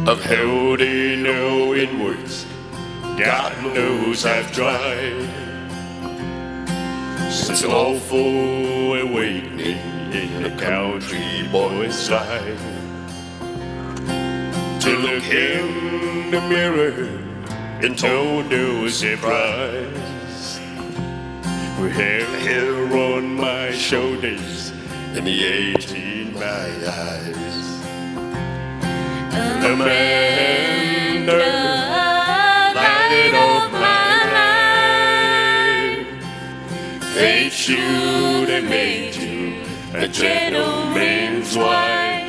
I've held in no inwards, God knows I've tried. Since an awful awakening in a country boy's life, to look in the mirror and told no surprise. We have hair on my shoulders and the age in my eyes. Amanda, light of my life, fate should have made you a gentleman's wife.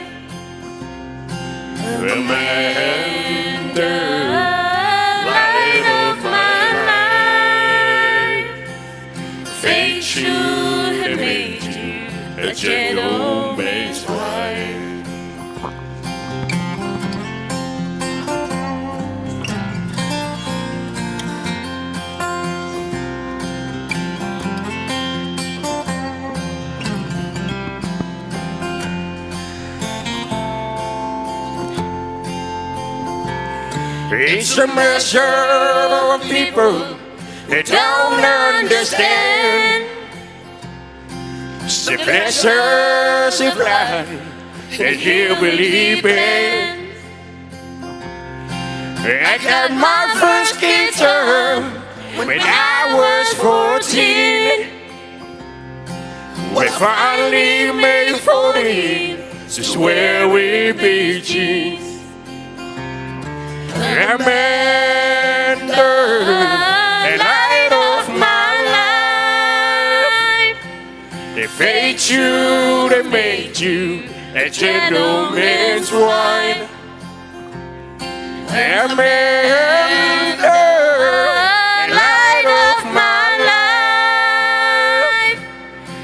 Amanda, light of my life, fate should have made you a gentleman's wife. It's a measure of people that don't understand the pleasures of life that you believe in. I got my first guitar when I was 14. We finally made 40, just where we be jeans. Amanda, the light of my life, the fate should have made you a gentleman's wife. Amanda, the light of my life,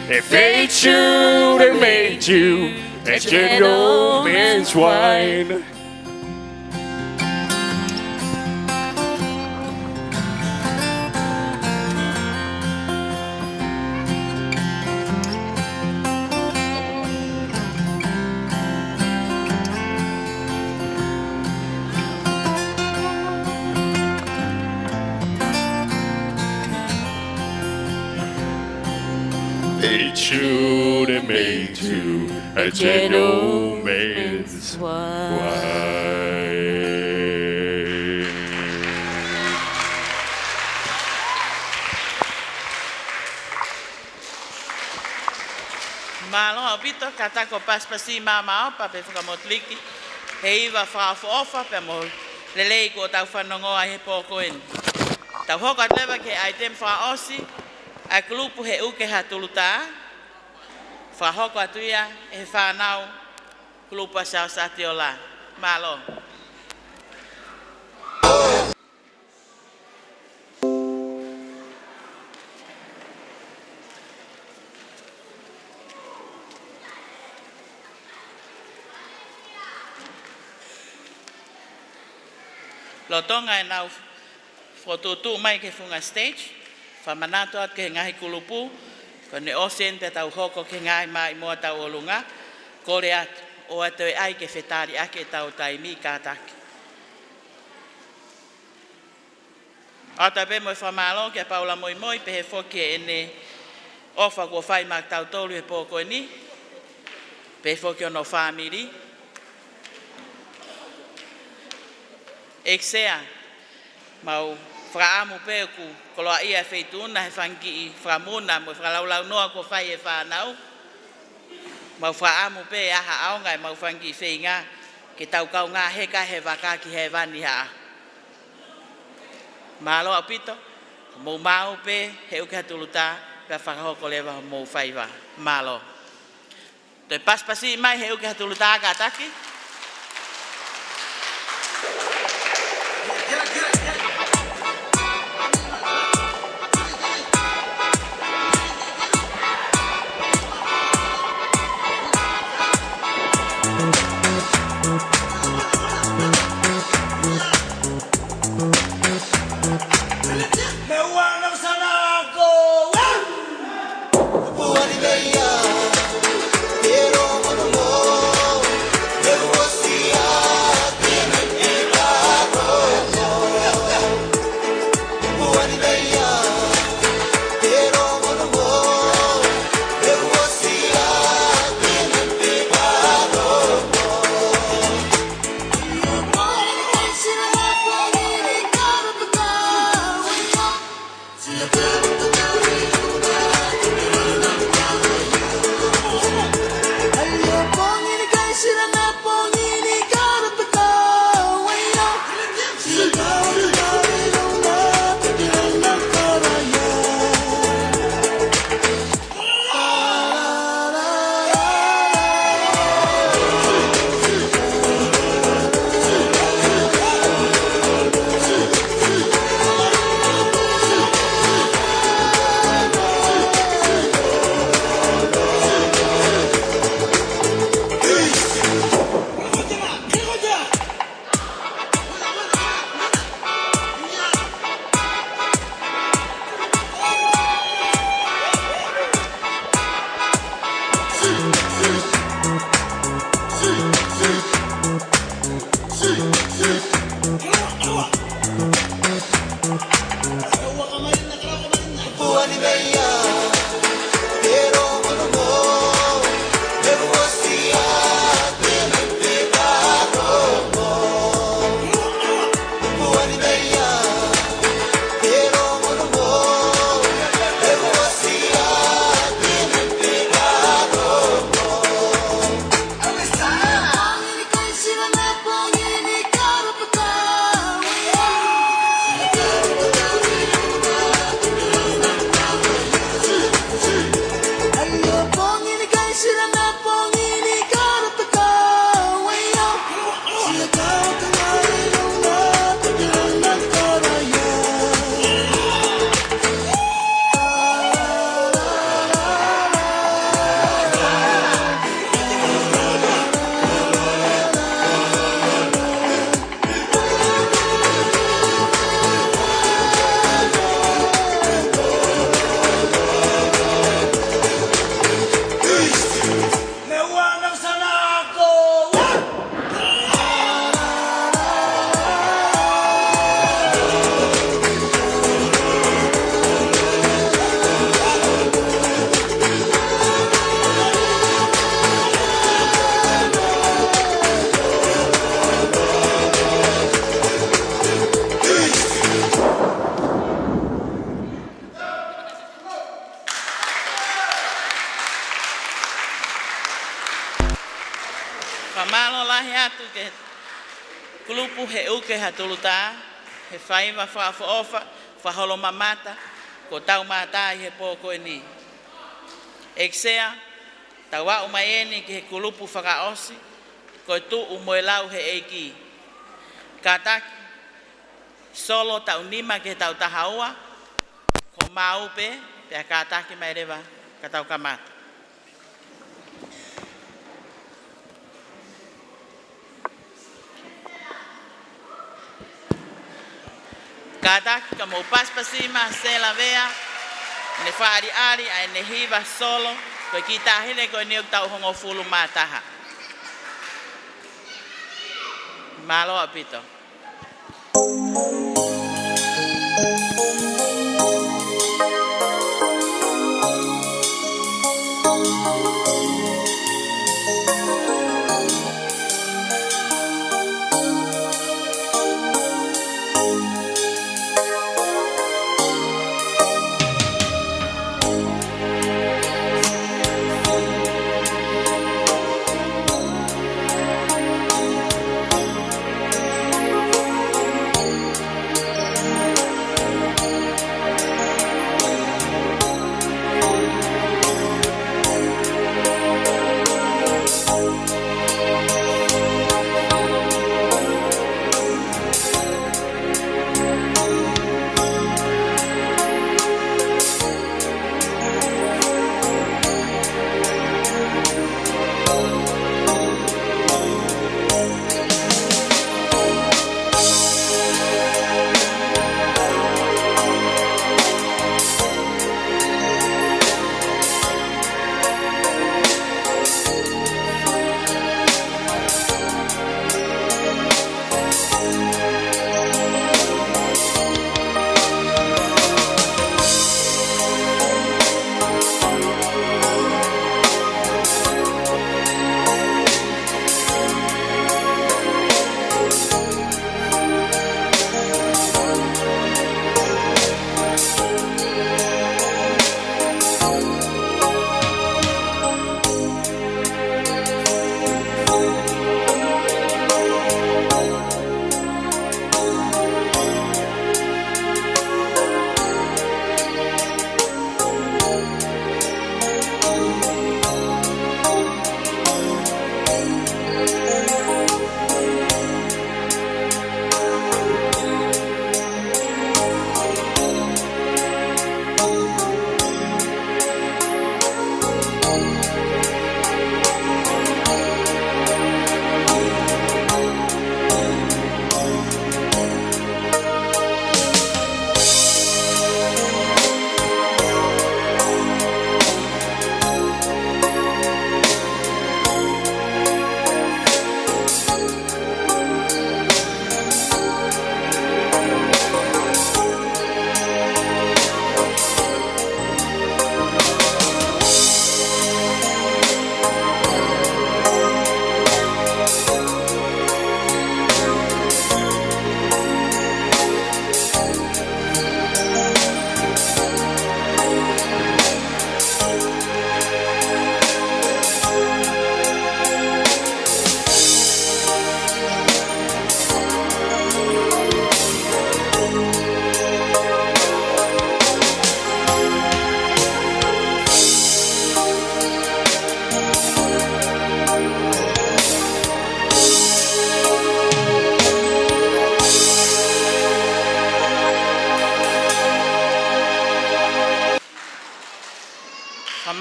the fate should have made you a gentleman's wife. It should have made you a gentleman's wife. Malo opito kata ko paspasi mama pa pe whakamotliki. He iwa whaafofa pe mo lelei ko tau whanongoa he pōkoen. Tau hoka tewa ke aitem whaosi, a klupu he uke ha tuluta, whahoko atuia e whanau kulupa sa Atiola. Malo. Lotonga e nau fotutu mai ke funga stage, whamanato at ke ngahi kulupu, ko ne osen te tau hoko ke ngahi mai mua tau olunga, kore atu, o atu e ai ke whetari ake tau taimi kātaki. Ata pe moi whamalo ke paula moi moi pe he whoki e ne ofa kua whai mak tau tolu he pōko ni, pe whoki ono whamiri. Eksea, mau whaamu pēku, koloa ia wheituna he whanki i whamuna, mo whalaulau noa ko whai e whanau. Mau whaamu pē aha aongai, mau whanki i whainga, ke tau kau ngā heka he wakaki he wani haa. Malo apito, mo mau pē, he uke hatuluta, pe whakahoko lewa mo whaiwa. Malo. Toi paspasi mai he uke hatuluta ka taki. Whamalo lahi atu ke kulupu he uke hatuluta, he whaiva whaafofa, whaholo mamata, ko tau mata i he pōko e ni. Eksea, tau wau mai eni ki he kulupu whakaosi, koe tu umoe lau he eiki. Kataki, solo tau nima ke tau tahaua, ko maupe, pia kataki mai rewa, ka tau kamata. Kataki ka mo paspasima se la vea, ne whaari ari ai ne hiva solo, koe ki tahine koe niok tau hongo fulu mātaha. Malo apito.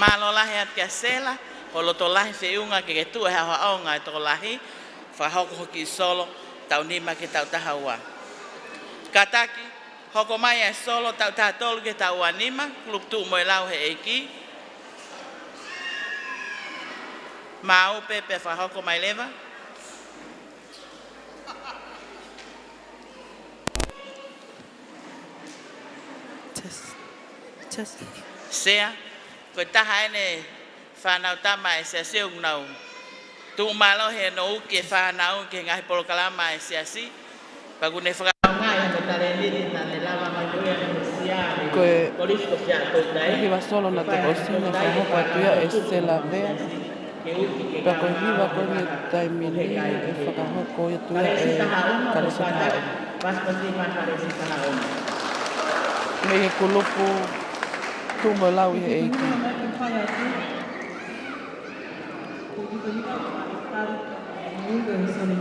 Malo lahi at kia sela, holo to lahi whiunga ke tu e hawa aonga e to lahi, whahoko hoki solo, tau nima ke tau tahaua. Kataki, hoko mai e solo, tau tātolu ke tau anima, klub tu moe lau he eiki. Maupe pe whahoko mai lewa. Sea, koe taha ene whanau tama e sea seung nau. Tu malo he no uke whanau ke ngahi polokalama e sea si. Pagune whakau ngai hako tare nini na ne lama mai duia na siare. Koe Kolisko sea tōtai. hiwa solo na te osina whahoko atuia e se la vea. Pea koe hiwa koe ne taimini e whakahoko atuia e karesi taha. Paspasima karesi taha. Me he kulupu tumo lau i he eiki. Mungu sana.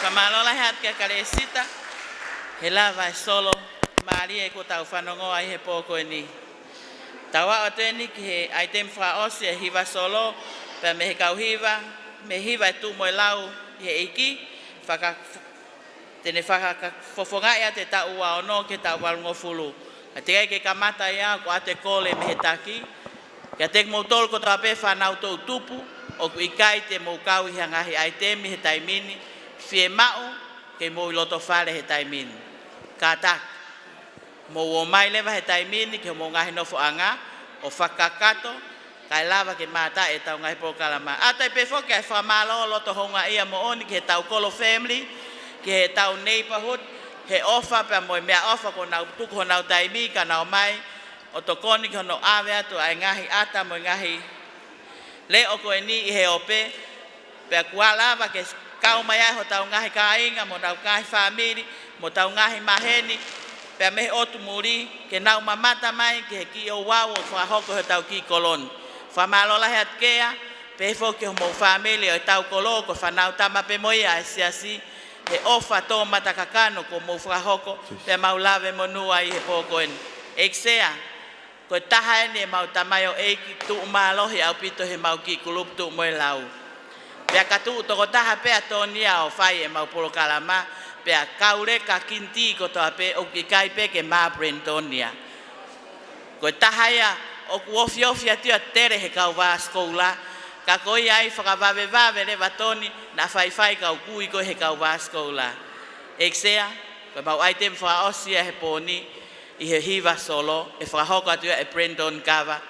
Kamalola hat ke kalesita. Hela vai solo mari e ko tau whanongo ai he pōko ni. Tawa o tēni ki he aitem wha osi e hiva solo, pe me he kauhiva, me hiva e tū moe lau he iki, tene whaka fofonga ia te tau wa ono ke tau walungo fulu. A te kai ke kamata ia ko ate kole me he taki, kia tek moutol ko tape whanau tō tupu, o ku ikai te mou kau i hangahi aitemi he taimini, fie mau ke mou loto whare he taimini. Ka tak, mou o mai lewa he taimini ke mou ngahi nofo anga, o whakakato, kai lava ke mata e tau ngahi pokalama. Atai pefo ke whamalo loto honga ia mo oni ke tau kolo family, ke he tau neighborhood, he ofa pe moe mea ofa ko nau tuku honau taimi ka nau mai, o tokoni ke hono awe atu ai ngahi ata mo ngahi le o koe ni i he ope, pe kua lava ke kau mai ai ho tau ngahi kainga, mo tau ngahi family, mo tau ngahi maheni, pe mehe otu muri, ke nau mamata mai, ke he ki o wau o whahoko he tau ki kolon. Whamalola he atkea, pe fo ke mo family o tau kolo, ko whanau tama pe moia e siasi, he ofa tō matakakano ko mo whahoko, pe maulave mo nua i he pōko en. Eksea, ko taha ene e mau tamai o eiki tu umalohi au pito he mau ki kulup tu moe lau. Pea katu toko taha pea tōnia o whai e mau polo kalama, pea kaure ka kinti ko toa pe o ki kai pe ke maa Brentonia. Ko taha ia o ku ofi atua tere he kau wā skoula, ka koi ai whakawawewave le watoni na whai kau kui ko he kau wā skoula. Eksea, ko mau aitem whaosia he pōni, i he hiva solo, e whakahoko atua e Brenton kawa,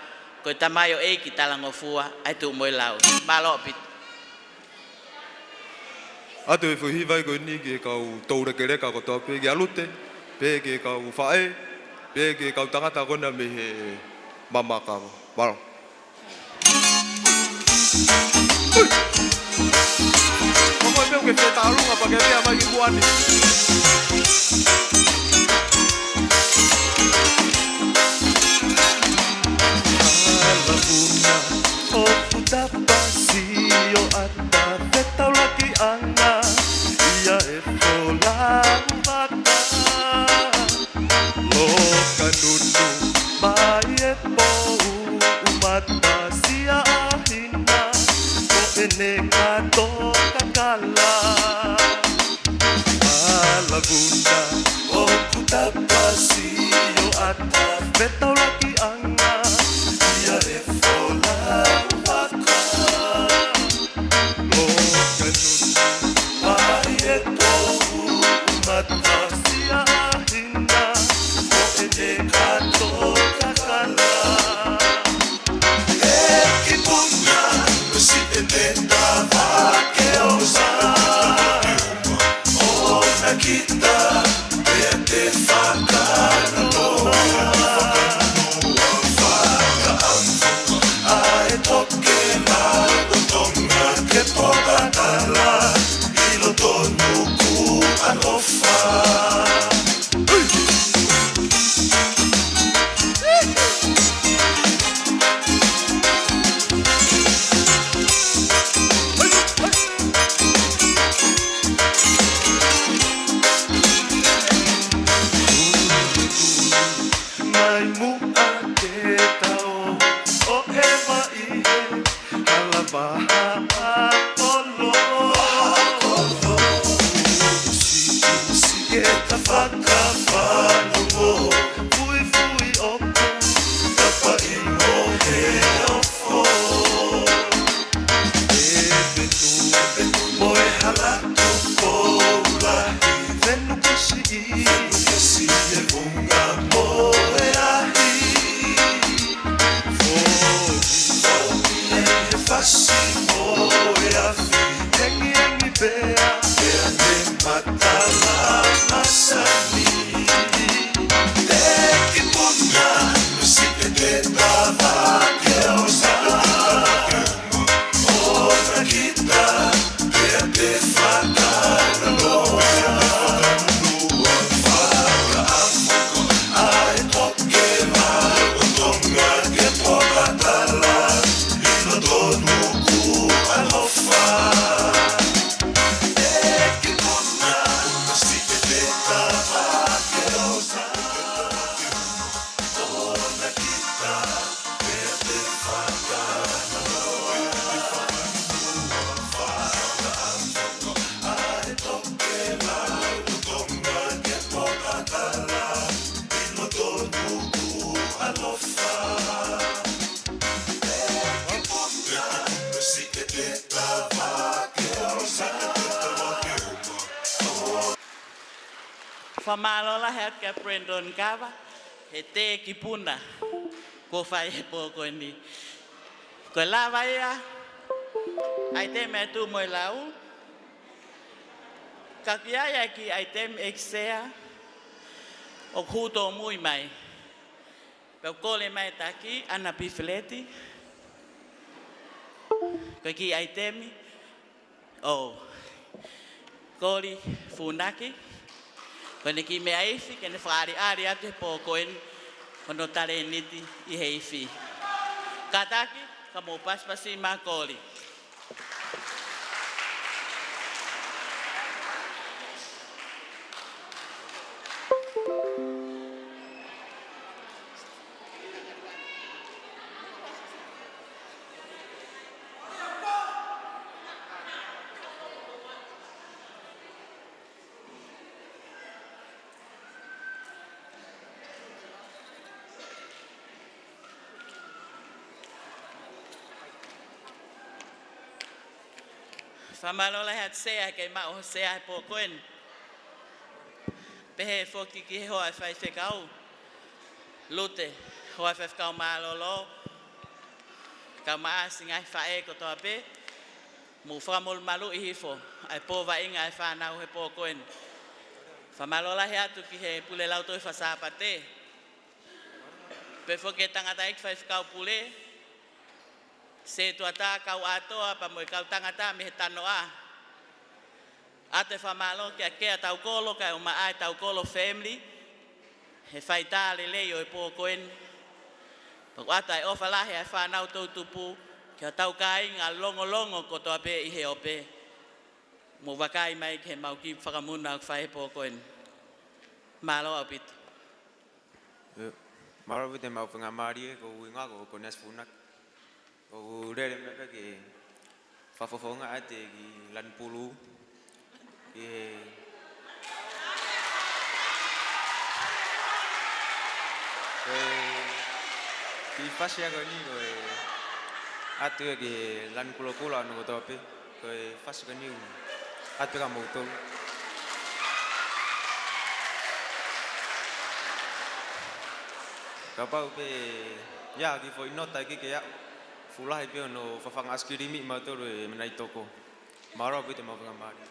ko tamai o eiki talangofua, ai tu moe lau. Malo pit. Atu e whihiwai koe ni ke kau taureke reka ko toa pe ke alute, pe ke kau whae, pe ke kau tangata kona me he mama kawa. Waro. Mama e meu ke whetā runga pa ke rea mai ki kuani. e pou umata sia ahina ko ene kato kakala Alagunda o kutapasi yo ata betau laki anga ia e fola waka lo kanuna mai e pou umata sia ahina ko ene kato kakala e kipunga si ene tava ke osa Kita te fakana no Faka ai toke na tonga ke pokatala ilo tonu ku alofa Famalola hea Brandon Kava, he te kipuna, ko fai he poko ni. Ko lava ia, ai te me tu moi lau, kakiaya ki ai tem exea, o kuto mui mai. Pau kole mai taki, ana pifleti, ko ki ai temi, o koli funaki, Kone ki me aifi, kene whaari ari ate po koen, kono tare niti I heifi. Kataki, ka mo paspasi ma koli. Famalola hat sea ke ma o sea po koen. Pehe foki ki he hoa fai whekau. Lute, hoa fai whekau malolo. Kau maa singai whae ko toa pe. Mu whamol malu I hifo. Ai po wa inga ai whanau he po koen. Famalola he atu ki he pule lau toi whasapate. Pe foki tangata ik fai whekau pule. Se tuata kau atoa pa mo kau tangata me tanoa. Ate famalo ke tau kolo ka o mai tau kolo family. He fai tale le o po koen. Pa ata o fala he fa nau to tupu ke tau kai nga longo ko to pe I he ope. Mo wakai mai ke mau ki whakamuna fai po koen. Malo apit. Marawi te mau whinga marie ko winga ko nes funak. Ko rere me ke whafofonga ate ki lan pulu. Ki fasia ko ni ko atu ke lan pulu pula no tope ko fas ko ni atu ka motol. Kapau pe ya ki foi nota ki ke ya fulai pe no fafang askiri mi motor menai toko. Maro pe te mau ngamari.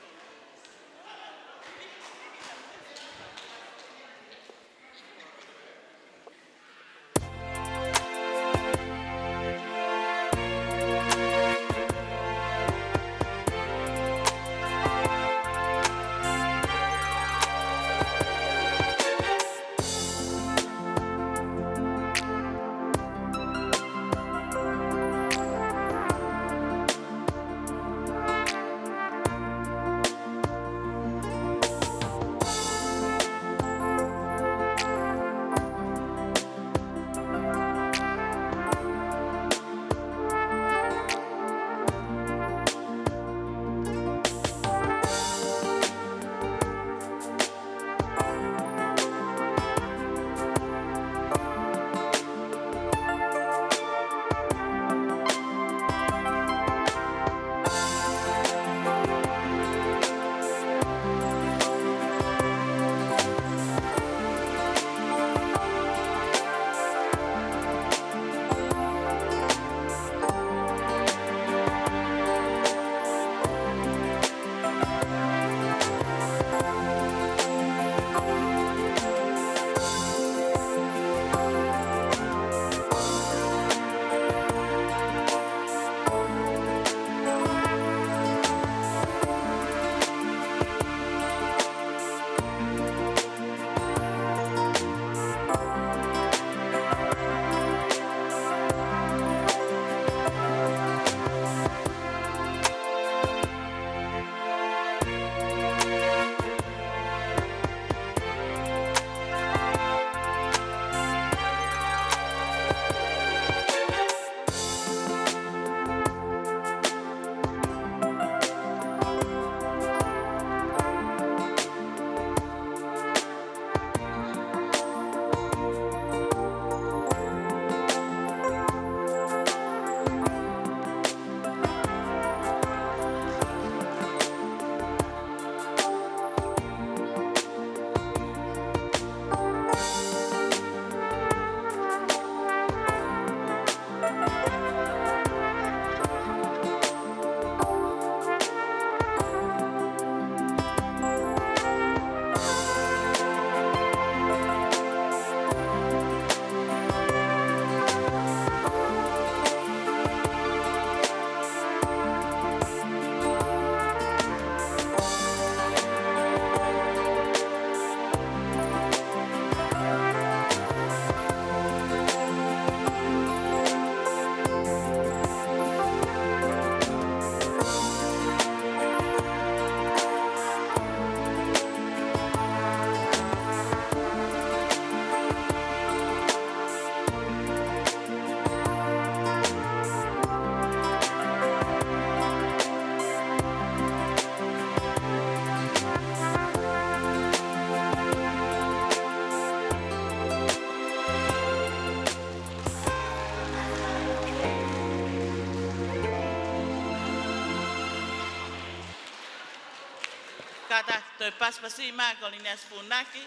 Kata toi paspasi ma ko linas funaki.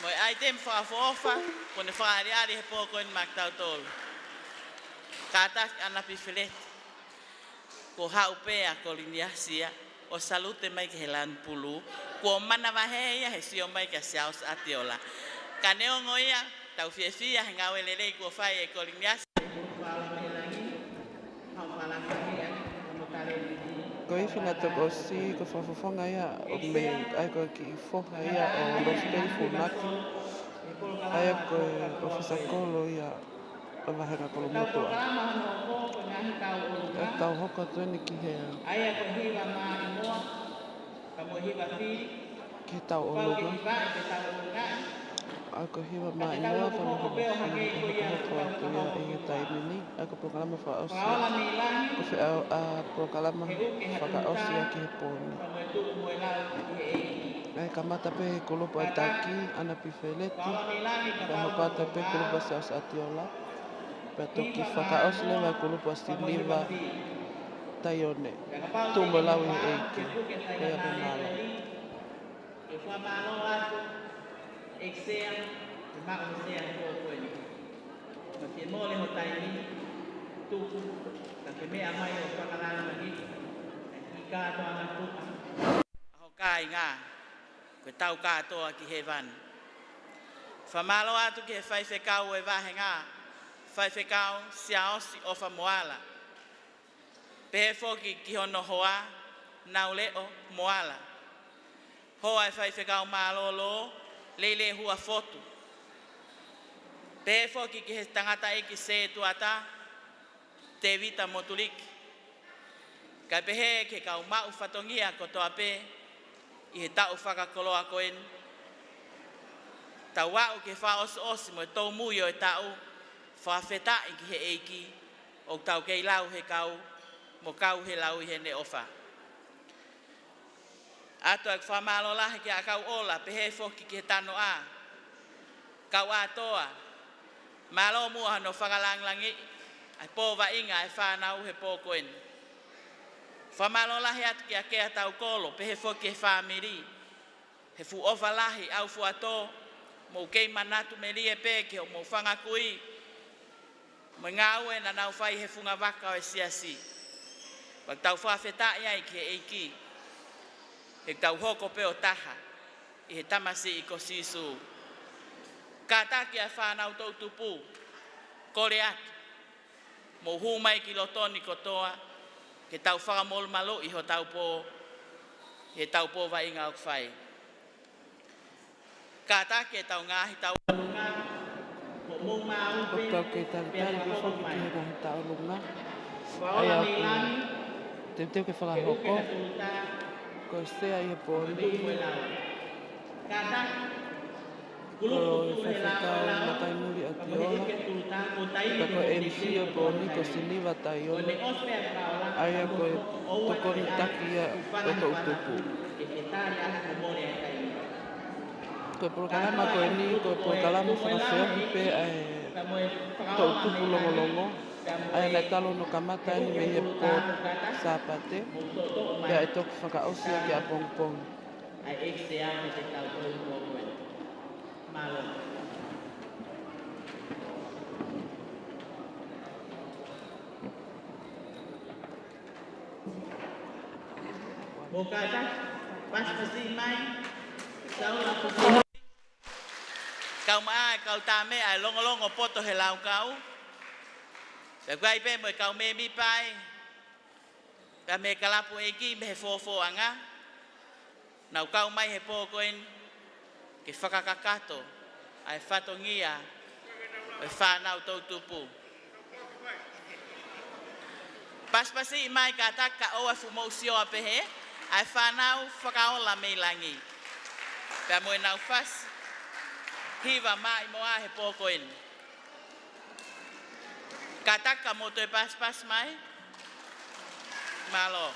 Moi item fa fofa ko ne fa ari he poko en maktau tol. Kata ana pifilet. Ko haupea ko liniasia o salute mai ke helan pulu. Ko mana vaheya he sio mai ke siaus atiola. Kaneo ngoia tau fiefia ngawelele ko fa e ko liniasia. Ko i whina toko si, ko whawhawhanga ia, o me ai ko ki whoha ia o Los Pelfunaki. Ai ko o whisakolo ia, o wahenga kolo motua. E tau hoka tueni ki he. Ai ko hiwa ma imoa, ka mo hiwa fi. Ki tau o lunga. Ako hiwa mai noa pa mo hoko atu ia e he taimini. Ako programa whaosi. Ko whiau a programa whakaosi a ki he pōni. Ai kamata pe he kolopo ai taki, ana piwheleti. Pe hopata pe kolopo se os atiola. Pe toki whakaosi le mai kolopo a siliva taione. Tūmo lau i eiki. Kea pe mala. E whamalo atu, eksea, e mako sea ni kōkoeni. Ma te mole ho taimi, tuku, ka ke mea mai o whakarana magi, i kātoa ngā tuka. Aho kai ngā, koe tau kātoa ki he van. Whamalo atu ki he whaiwhekau e wahe ngā, whaiwhekau sia osi o whamoala. Pehe whoki ki hono hoa, nau leo moala. Hoa e whaiwhekau mālolo, leile hua fotu. Pehe whoki ki he tangata eki se tuata, te vita motuliki. Kai pehe ke kau mau whatongia kotoa pe, i he tau whakakoloa koen. Tau wau ke wha osi mo e tau muio e tau, whawheta i ki he eiki, o tau kei lau he kau, mo kau he lau i he ne ofa. Ato ek whamalo lahi ki a kau ola, pehe whoki ki he tano a. Kau atoa, malo mua no whakalanglangi, ai pōwa inga e whanau he pōkoen. Whamalo lahi atu ki a kea tau kolo, pehe whoki he whamiri. He fu ofa lahi au fu ato, mo kei manatu me lie peke o mo whangakui. Mo ngā ue na nau whai he funga waka o e siasi. Wak tau whawheta iai ki he eiki. He tau hoko pe o taha, i he tamasi i ko sisu. Ka taki a whanau tau tupu, kore atu, mo humai ki lotoni kotoa, ke tau whakamol malo i ho tau pō, he tau pō wa inga o kwhai. Ka taki e tau ngahi tau lunga, mo mou mau pe, Tau ke tari pe whoki ki he ngahi tau lunga. Ai aku, te ke whakahoko. Ko sea i he pōni. Ko e whawhekau matai muri a tiola. Ka ko MC o pōni ko siniva tai ona. Ai a ko e tokoni taki a o tau tupu. Ko e programa ko e ni, ko e programa whakawheohi pe ai tau tupu longolongo. Ai nai talo no kamata ni me he pō sāpate. Pea e toku whakaosia ki a pongpong. ai eksea me te tau tau kōkoen. Malo. Bokata, pas pasi mai, sau la pusi. Kau maa kau tame ai longo poto he lau kau. Pe kai pe mo kau me mi pai. Ka me kalapu eki me he fofo anga. Nau kau mai he pōkoen ke whakakakato ai whatongia e whanau tau tupu. Paspasi i mai ka taka o e fumousio a pehe ai whanau whakaola me langi. Pea moe nau whas hiwa mai moa he pōkoen. Ka taka mo toi paspas mai. Malo.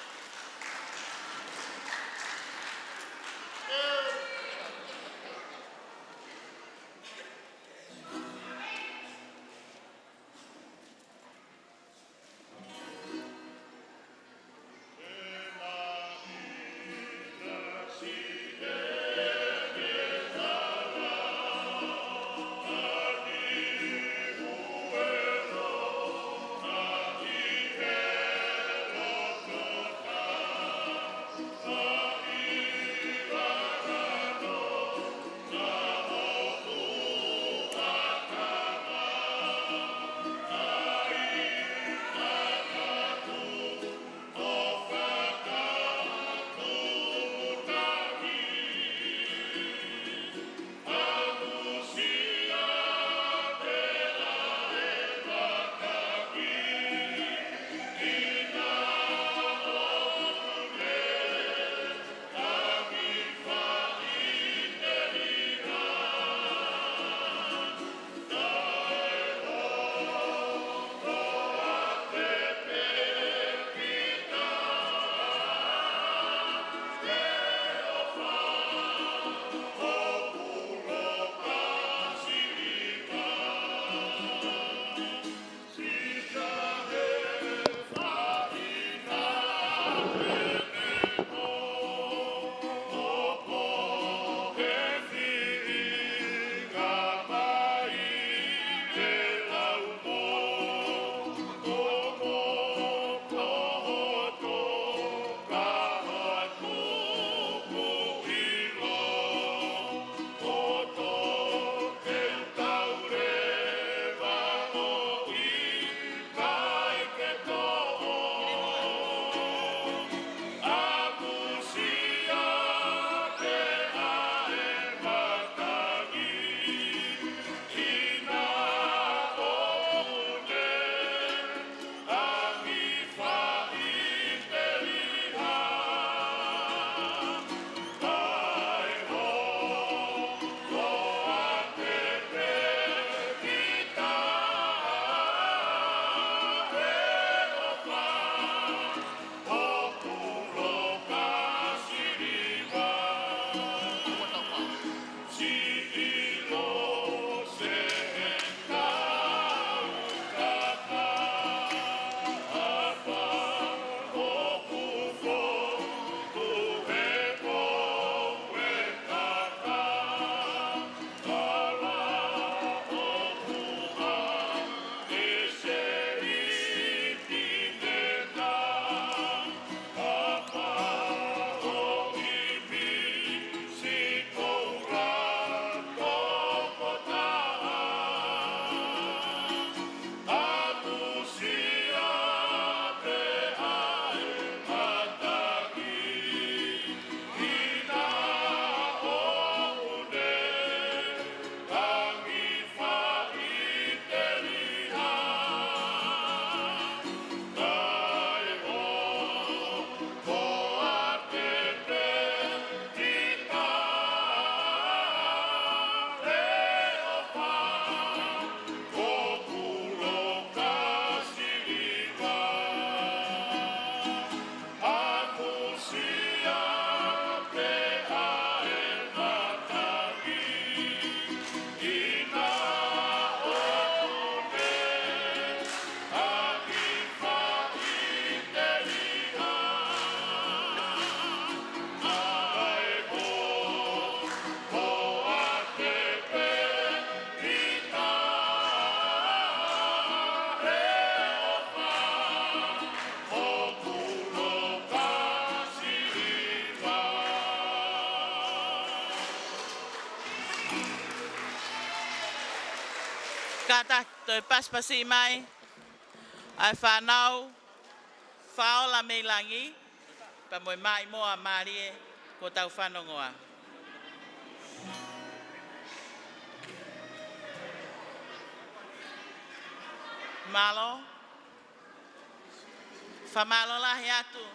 toi paspasi mai. Ai whanau, whaola me langi, pa moe mai moa marie ko tau whanongoa. Malo, whamalo lahi atu,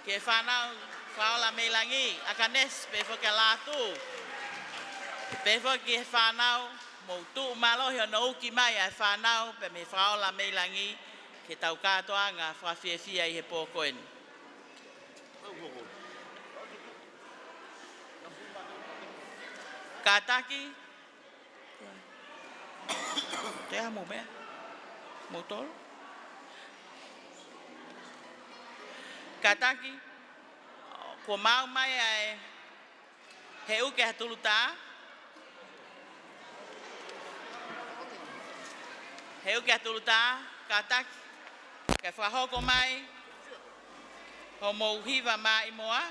ke whanau, whaola me langi, akanes pe whoke lātu. Pe whoke whanau, mo tu malo hio no uki mai ai whanau, pe me whaola me langi, ke tau katoa ngā whawhiawhia i he pōkoen. Kātaki, te amo mea, mo tolo. Kātaki, ko mau mai ai he uke hatulu tā. He uke hatulu tā, kātaki. Ke whahoko mai, ho mou hiwa mai moa,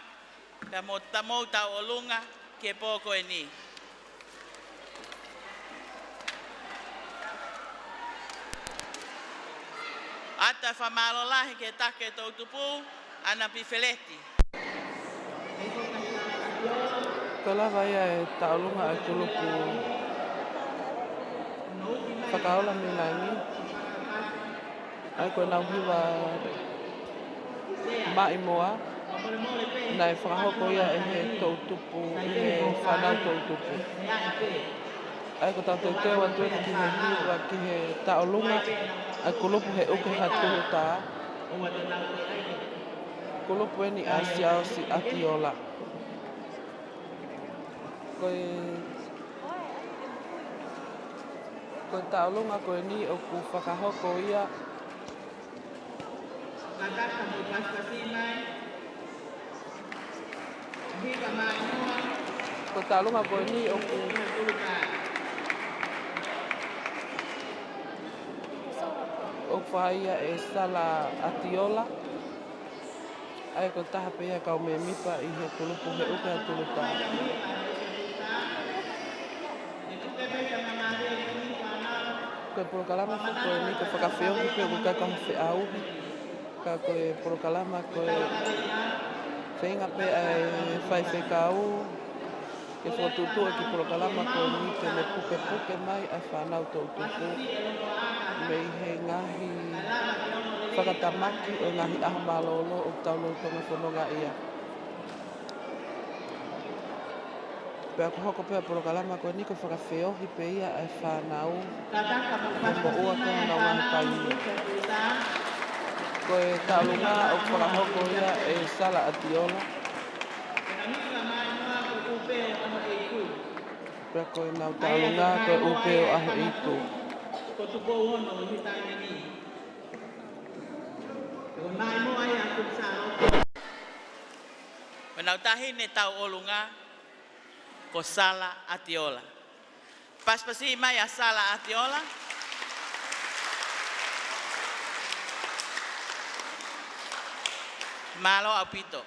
ka mo tamou tau o lunga ke pōko e ni. Ata whamalo lahi ke take tau tupu, ana pi wheleti. Ka lawa ia e taulunga e kulupu whakaola me langi. Ai koe nau hiwa mai moa, nai whakahoko ia e he tautupu, he whanau tautupu. Ai ko tātou teo atuena ki he hiwa ki he taolunga, ai kulupu he uke hatulu tā. Kulupu eni a siao si atiola. Koe taolunga koe ni o ku whakahoko ia. Kataka mo paspasi mai. Hiva mai noa. Ko talunga koe ni o ku whaia e sala atiola. Ai ko taha pēhea kau me mipa i he kulupu he uke atulu tā. Koe porokalama koe ni ko whakawheohi koe ko kai kaha whiauhi. Ka koe porokalama koe whenga pe ai whai whekau. Ke whotutu e ki porokalama koe ni te me puke puke mai ai whanau tau tupu. Me he ngahi whakatamaki o ngahi aha malolo o taulo tonga whanonga ia. Pea ko hoko pea porokalama koe ni ko whakawheohi pe ia ai whanau. Mo ua koe nau ngahi paini. Koe taulunga o whakahoko ia e sala atiola. Pea koe nau taulunga koe upeo aho iku. Ko tupo ono i hitai ni. Ko mai mo ai a kupsaro. Menau tahi ne tau olunga ko sala atiola. Paspasi mai a sala atiola. Malo apito.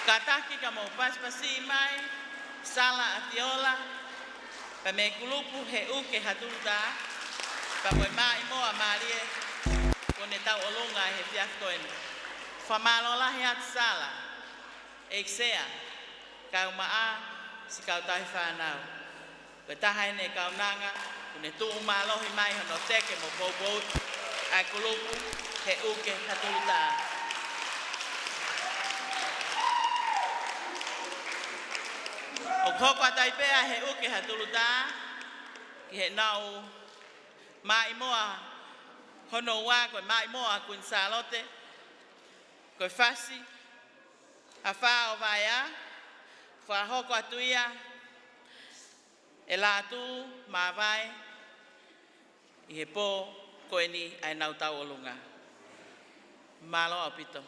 Kataki ka mo paspasi mai, sala atiola, pa me kulupu he uke hatulta, pa mo mai mo amarie, kone tau olunga he fiaftoen. Famalola he at sala, eksea, kau maa si kau tahi whanau. Petahai ne kau nanga, kone tu umalohi mai hono teke mo bobo, ai kulupu he uke hatulta. O koko atai pea he uke hatuluta, ki he nau mai moa hono wā koe mai moa kun salote, koe fasi, a whā o vaia, whā hoko atuia, e la tu mā vai, i he pō koe ni ai nau tau olunga. Malo au pito.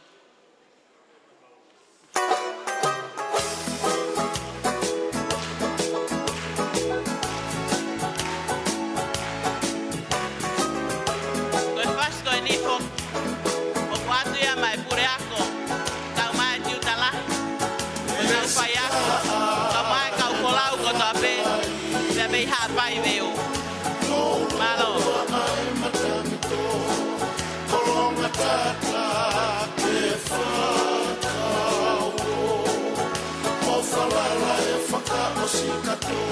Be ha pai veo malo kolonga tata ke whakao o whalala e whakao sikato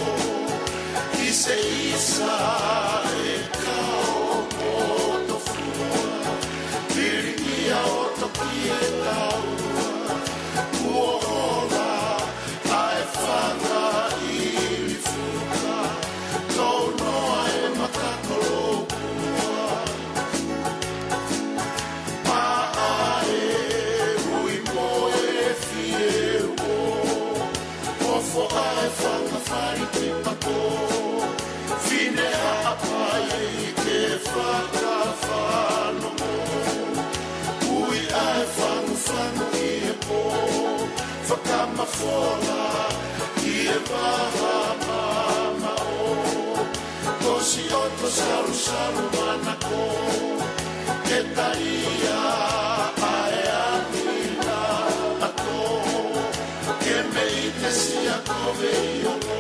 i se isa e kao moto fua piringia o toki e taua uola ai whanga ili fuka no noa e makakolo kua maa e hui mo e fie uo ofo ai whanga whari tipako fine a apai e ke whaka whano mo hui ai whangu whangu i e po whakamawhola i e maha mama o kosi oto salu salu manako ke taia ae amina ato ke me i te sia kove i ono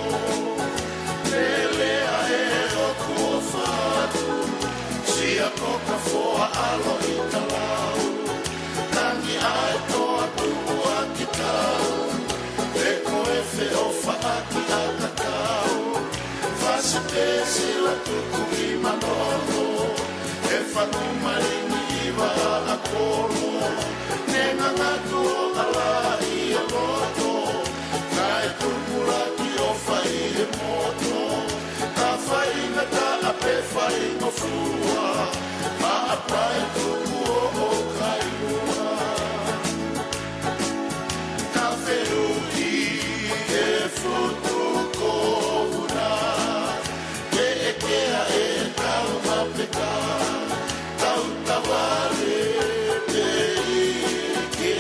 lelea e oku o whatu sia koka foa alo i talau tangi ae toa tuku a ki tau e koe fe o whaaki a kakau Fase pesi la tuku i manono e whanu maringi i wa a kolo nenga ngatu o ala i e loto kai tukula ki o whai e moto ka whainga ka ape whaingo fua ma apai tuku o kainua ka wheru i e futu kohuna kea e tau mapeka tau tawale te i ke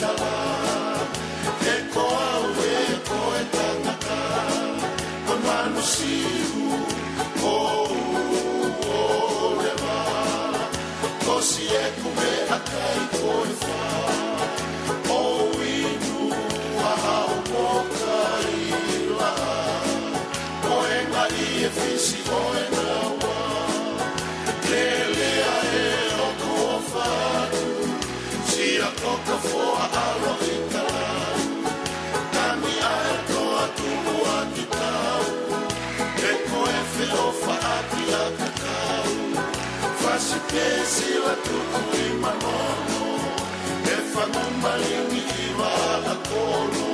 tawa e koa ue koe tangata o manu siu o lewa kosi e kume akai koe wha o inu a au moka i la Oenga i e fisi oenga wa Lelea e oku o whatu Sia koka foa alo i talau Tami ae toa tumu a ki tau E koe whi o whaati a kakau Whasi pesi la tuku i manono E whangu maringi i wa a kono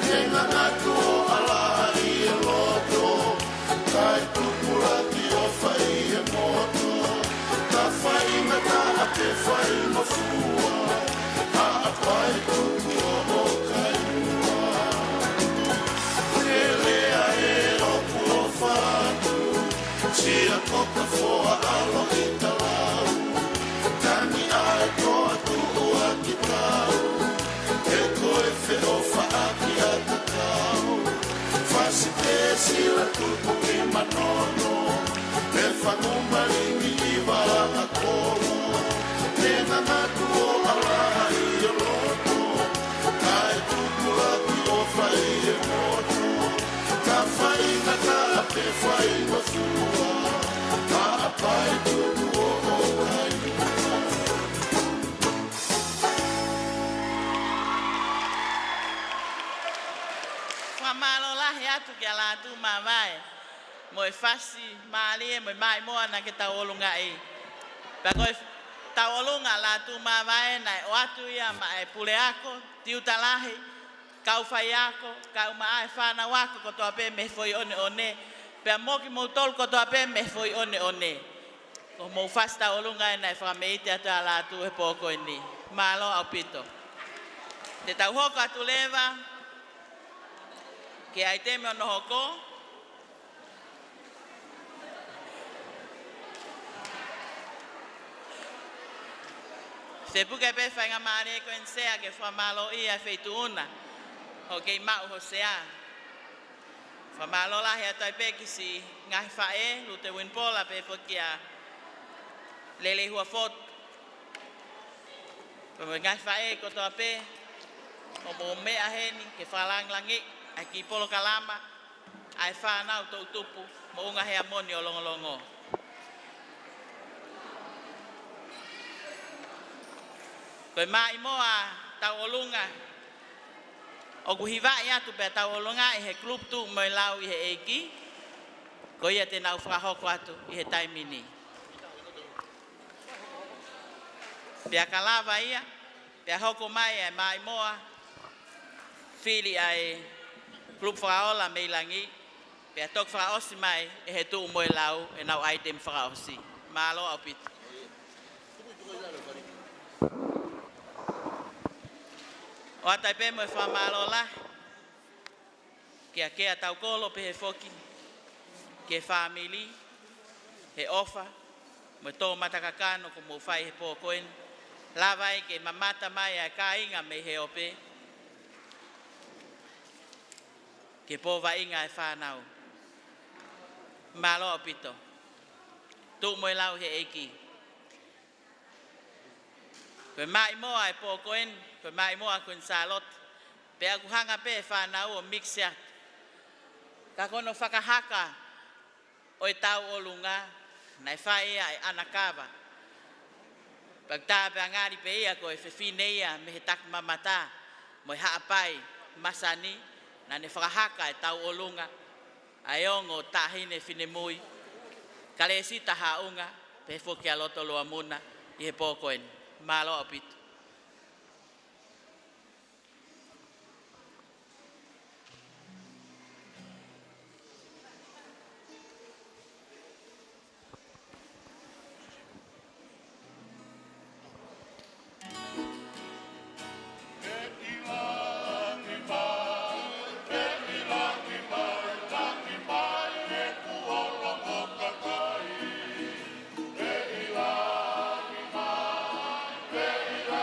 Nenga ngatu o ala i e loto Kai tukula ki o whai e moto Ka whainga ka ate whainga fua A apai tuku o kainua Lelea e oku o whatu Sia koka foa alo i talau whamalola he atu ki ala atu mawai. Mo e fasi maali mo mai mo na ke tau olunga e. Pa ko tau olunga la atu mawai na o atu ia ma e pule ako tiu talahi kau fai ako kau ma e fana wako ko toa pe me foi one. Pe mo ki mo tol ko toa pe me foi one. Ko mo fasi tau olunga e na e whameite atu ala atu e poko ni. Malo au pito. Te tau hoko atu leva ke ai teme ono hoko. Se puke pe whainga maare ko en sea ke whamalo ia wheitu una. Ho kei mau ho sea. Whamalo lahi atai pe kisi ngahi whae, lute winpola pe pokia lele hua fot. Pemoi ngahi whae ko toa pe, o mo mea heni ke whalang langi, ai ki polo kalama, ai whanau tau tupu, mo unga hea moni o longolongo. Koe mai moa tau olunga. O kuhiwai atu pe tau olunga i he klub tu moi lau i he eiki. Ko ia te nau whakahoko atu i he taimini. Pea kalawa ia, pea hoko mai e mai moa. Whiri ai klub whakaola meilangi. Pea tok whakaosi mai e he tu moi lau e nau item whakaosi. Malo au pitu. O atai pe mo e whamalo la, kia kea tau kolo pe he foki, ke family, he ofa, mo tō matakakano ko mo whai he pōkoen, lawai ke mamata mai a ka inga me he ope, ke pōwa inga e whanau. Malo o pito, tū mo e lau he eiki. Koe mai moa e pōkoen, koe mai moa koen salot. Pe aku hanga pe whanau o mixia. Ka kono whakahaka o e tau olunga, na e whae ia e anakawa. Pag tā pe angari pe ia ko e whiwhine ia me he tak mamata, mo e haapai masani, na ne whakahaka e tau olunga. Ai ongo tahine whine mui. Kale si taha unga, pe whoki a loto loa muna i he pōkoen. Malo o pitu. Hey,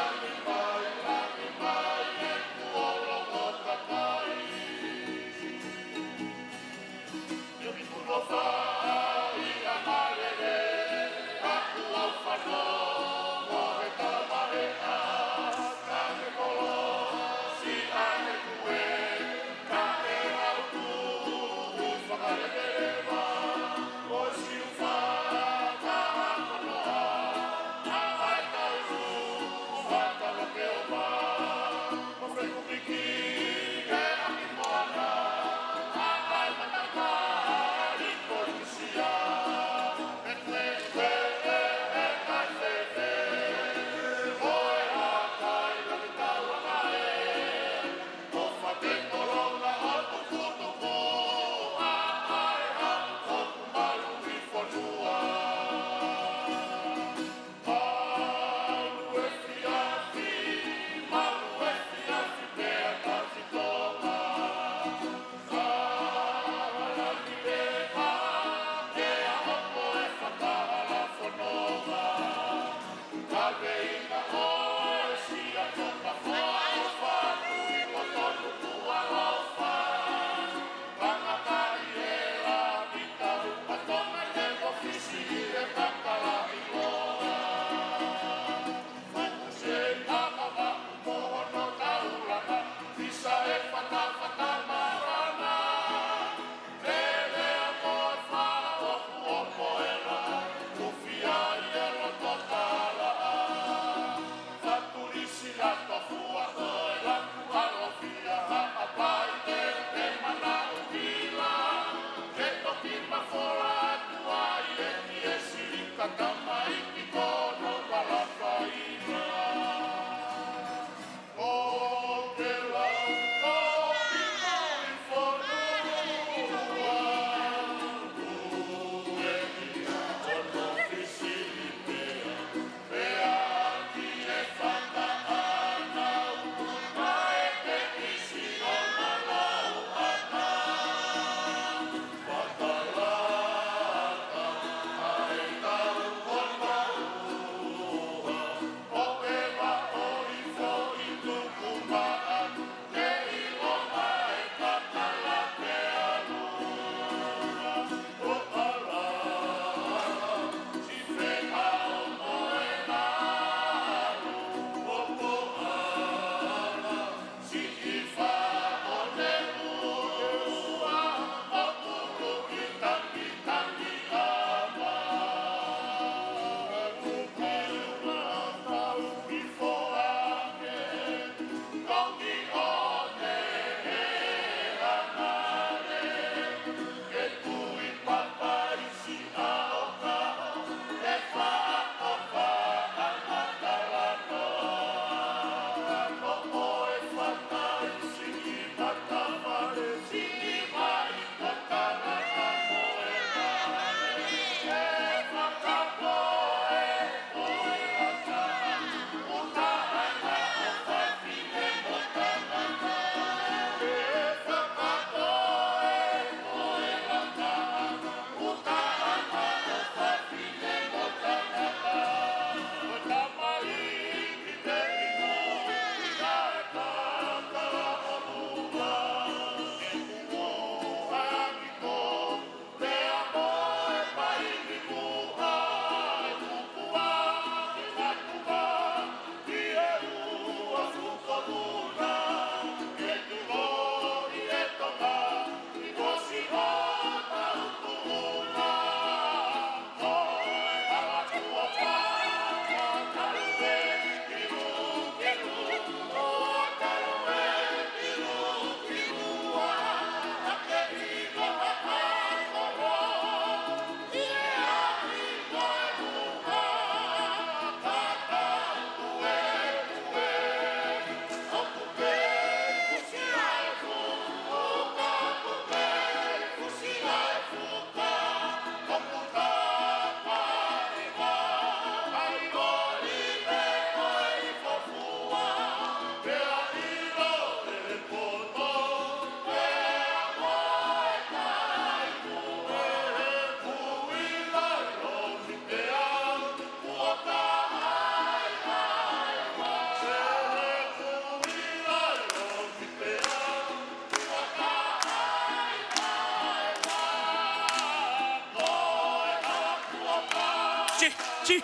Chi.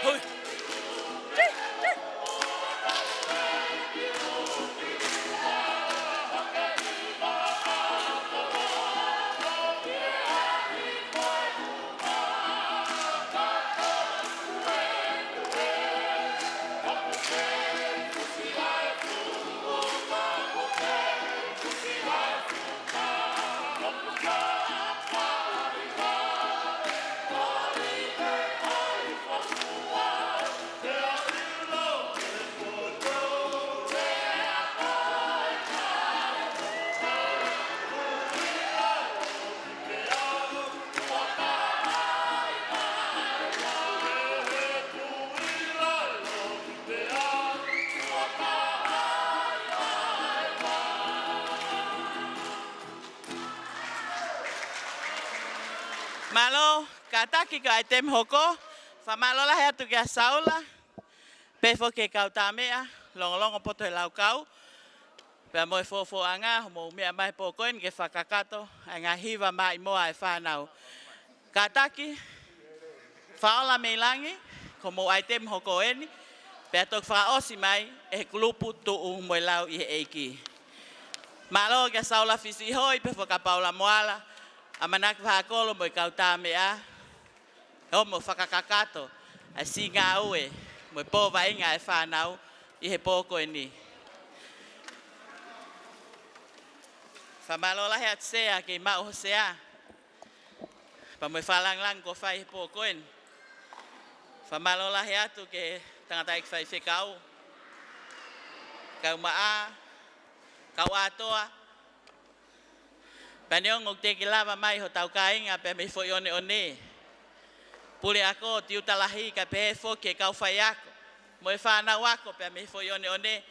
Hui. Chi. Chi. Malo, kataki ka item hoko, fa malo la hea tu kia saula, pefo ke kau tamea, long poto he lau kau, pea moe fofo anga, mo mea mai pokoen ke whakakato, anga hiva mai moa e whanau. Kataki, whaola me langi, ko mo item hoko eni, pea tok whaosi mai, e kulupu tu moe lau i he eiki. Malo kia saula fisi hoi, pefo ka paula moala, a manak whakolo mo i kau tāmea, o mo whakakakato, a si ngā ue, mo i pōwa inga e whānau i he pōko e ni. Whamalo lahe at sea ki mau ho sea, pa mo i whalanglang ko whai he pōko e ni. Whamalo lahe atu ke tangata ik whai whekau, kau maa, kau atoa, Paneong o te ki lava mai ho tau kainga pe me fo one one. Pule ako tiu talahi ka pe fo ke kau fai ako. Mo e whanau ako pe me fo one one.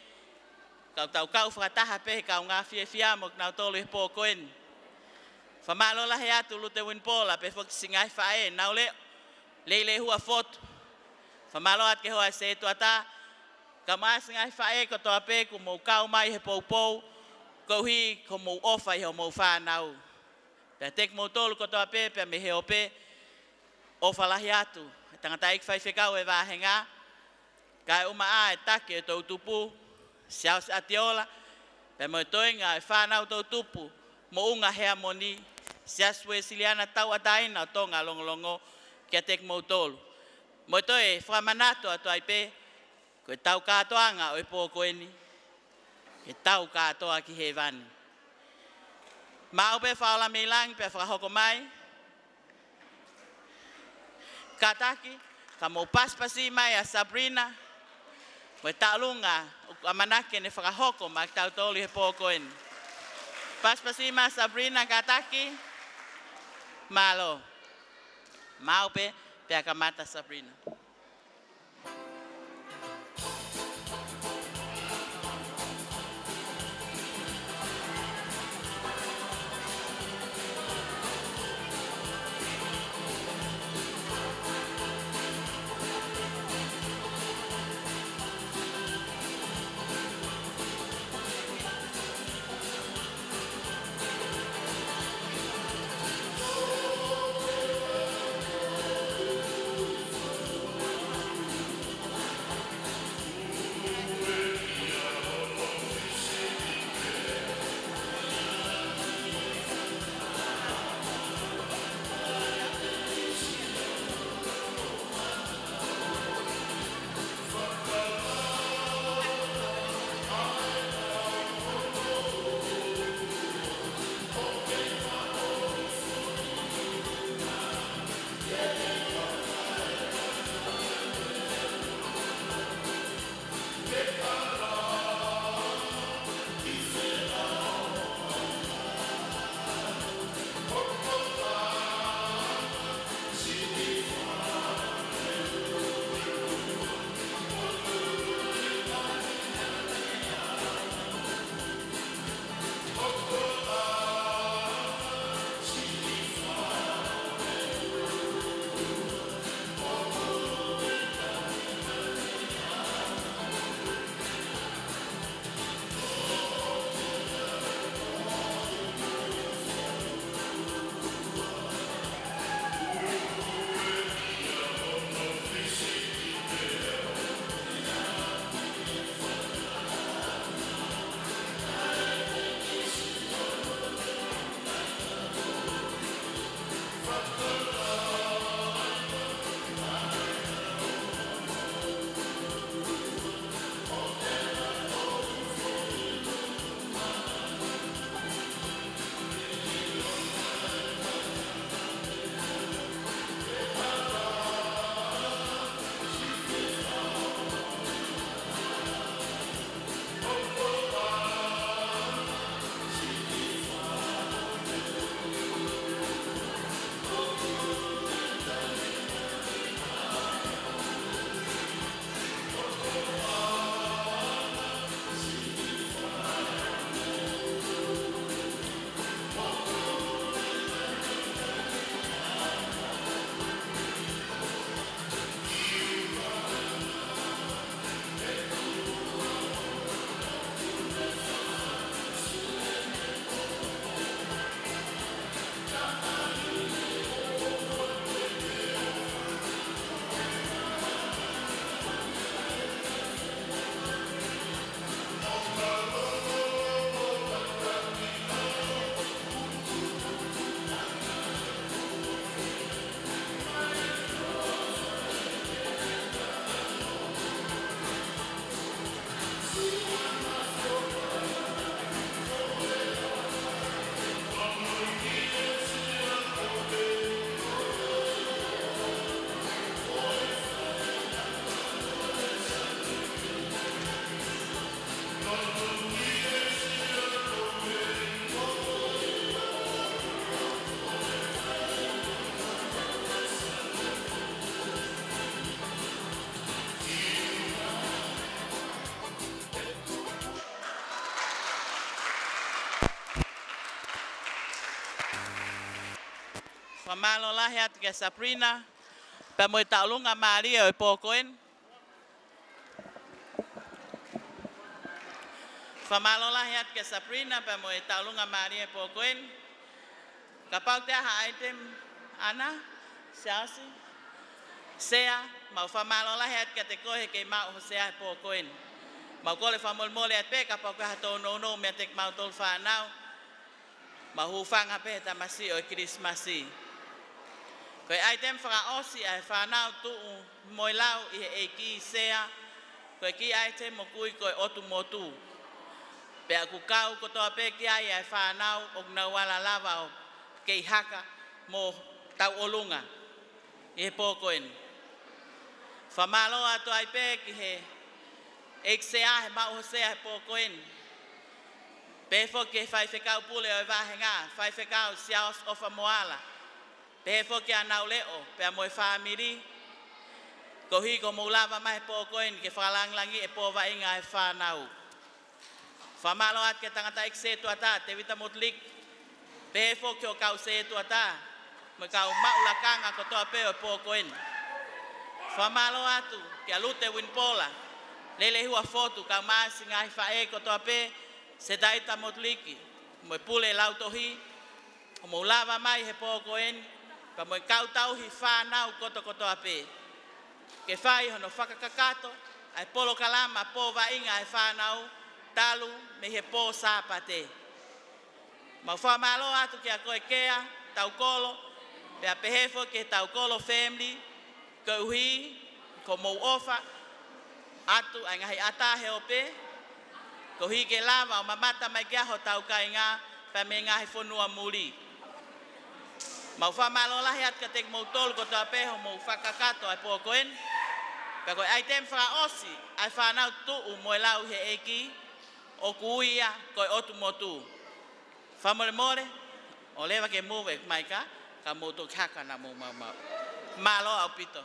Kau tau kau whakataha pe kau ngā fie fia mo nau tolu e pō koen. Whamalo lahe atu lute winpola pe fo kisingai whae nau le hua fotu. Whamalo at ke hoa se tuata. Ka maasingai whae ko toa pe ku mo kau mai he pou. Kohi ko mo ofa i ho mo whanau. Pea tek mo tolu ko toa pe, pea me he ope, ofa lahi atu. Tangata ik whai whekau e wāhenga, kai uma a e take e tau tupu, siau se atiola, pea mo e toinga e whanau tau tupu, mo unga hea moni, siaswe siliana tau ataina o tonga longolongo, kia tek mo tolu. Mo e toi whamanato a toa i pe, ko e tau kātoanga o e pōko eni, ke tau katoa ki he vani. Mau pe whaola me lang pe whakahoko mai. Kataki, ka mo paspasi mai a Sabrina. Mo e taulunga a manake ne whakahoko ma tau tolu he pōko eni. Paspasi mai a Sabrina kataki. Malo. Mau pe a kamata Sabrina. Whamalo lahi atu ke Sabrina. Pa mo taulunga Maria o pokoen. Whamalo lahi atu ke Sabrina. Pa mo taulunga Maria o pokoen. Kapau te aha item ana. Siasi. Sea. Mau whamalo lahi atu ke te kohe ke mau sea pokoen. Mau kole whamolmole at pe kapau kaha tō no mea tek mau tol whanau. Mahufanga pe tamasi o Christmasi. Koe aitem whakaosi ai whanau tuu moilau i he eki sea. Koe ki aitem mo kui koe otu motu. Pe aku kau kotoa pe ki ai whanau o ngawala lava o kei haka mo tau olunga. I he pōkoen. Whamalo atu ai pe ki he ek sea he mau sea he pōkoen. Pefo ke fai whekau pule o wahenga, fai whekau siaos ofa moala. Pefo ke anau leo, pea moe whamiri. Ko hi ko moulawa mai pōkoen ke whalanglangi e pōwa inga e whanau. Whamalo at ke tangata ik se tuata, te vita mutlik. Pefo ke o kau se tuata, mo kau maulakanga ko toa peo e pōkoen. Whamalo atu, ke alute winpola. Lele hua fotu, kau maasi ngai whae ko toa pe. Se taita motliki, mo pule lautohi, o mo lava mai he pōkoen, pa mo kautau hi whanau koto ape. Ke whai hono whakakakato, ai polo kalama pō wainga he whanau, talu me he pō sāpate. Mau whamalo atu ki a koe kea, tau kolo, pea pehefo ke tau kolo family, ko uhi, ko mou ofa, atu ai ngahi atahe o pe, ko hike lava o mamata mai kia ho tau kai ngā pa me ngā he whanua muri. Mau whamalo lahi at ka tek mou tolu ko toa peho mou whakakato ai pōkoen. Pa koe ai tem whakaosi ai whanau tuu moe lau he eki o kuia koe otu motu. Whamore more, o lewa ke muwe mai ka mou tok haka na mou mau. Malo au pito.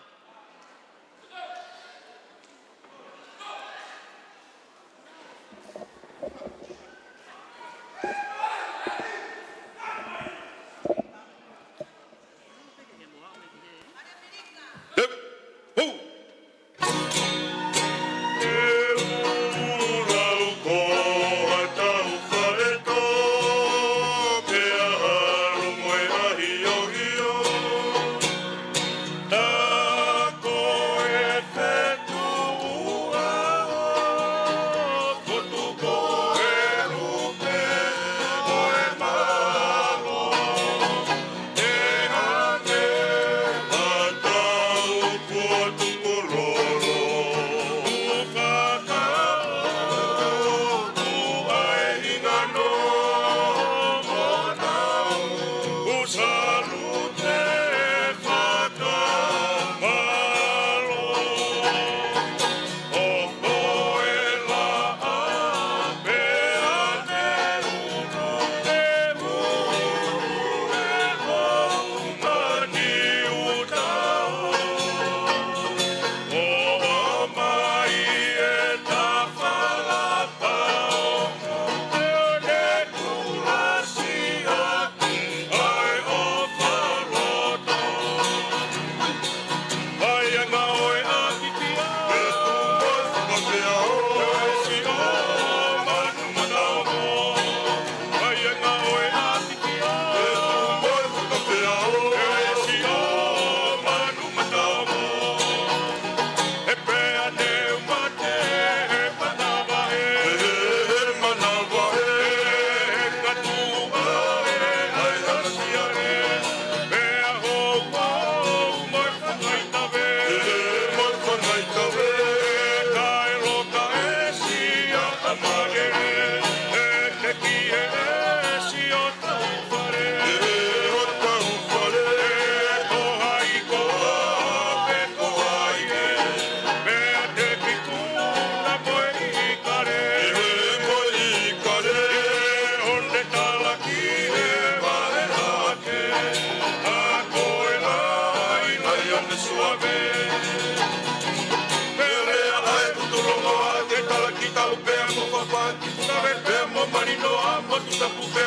Marino,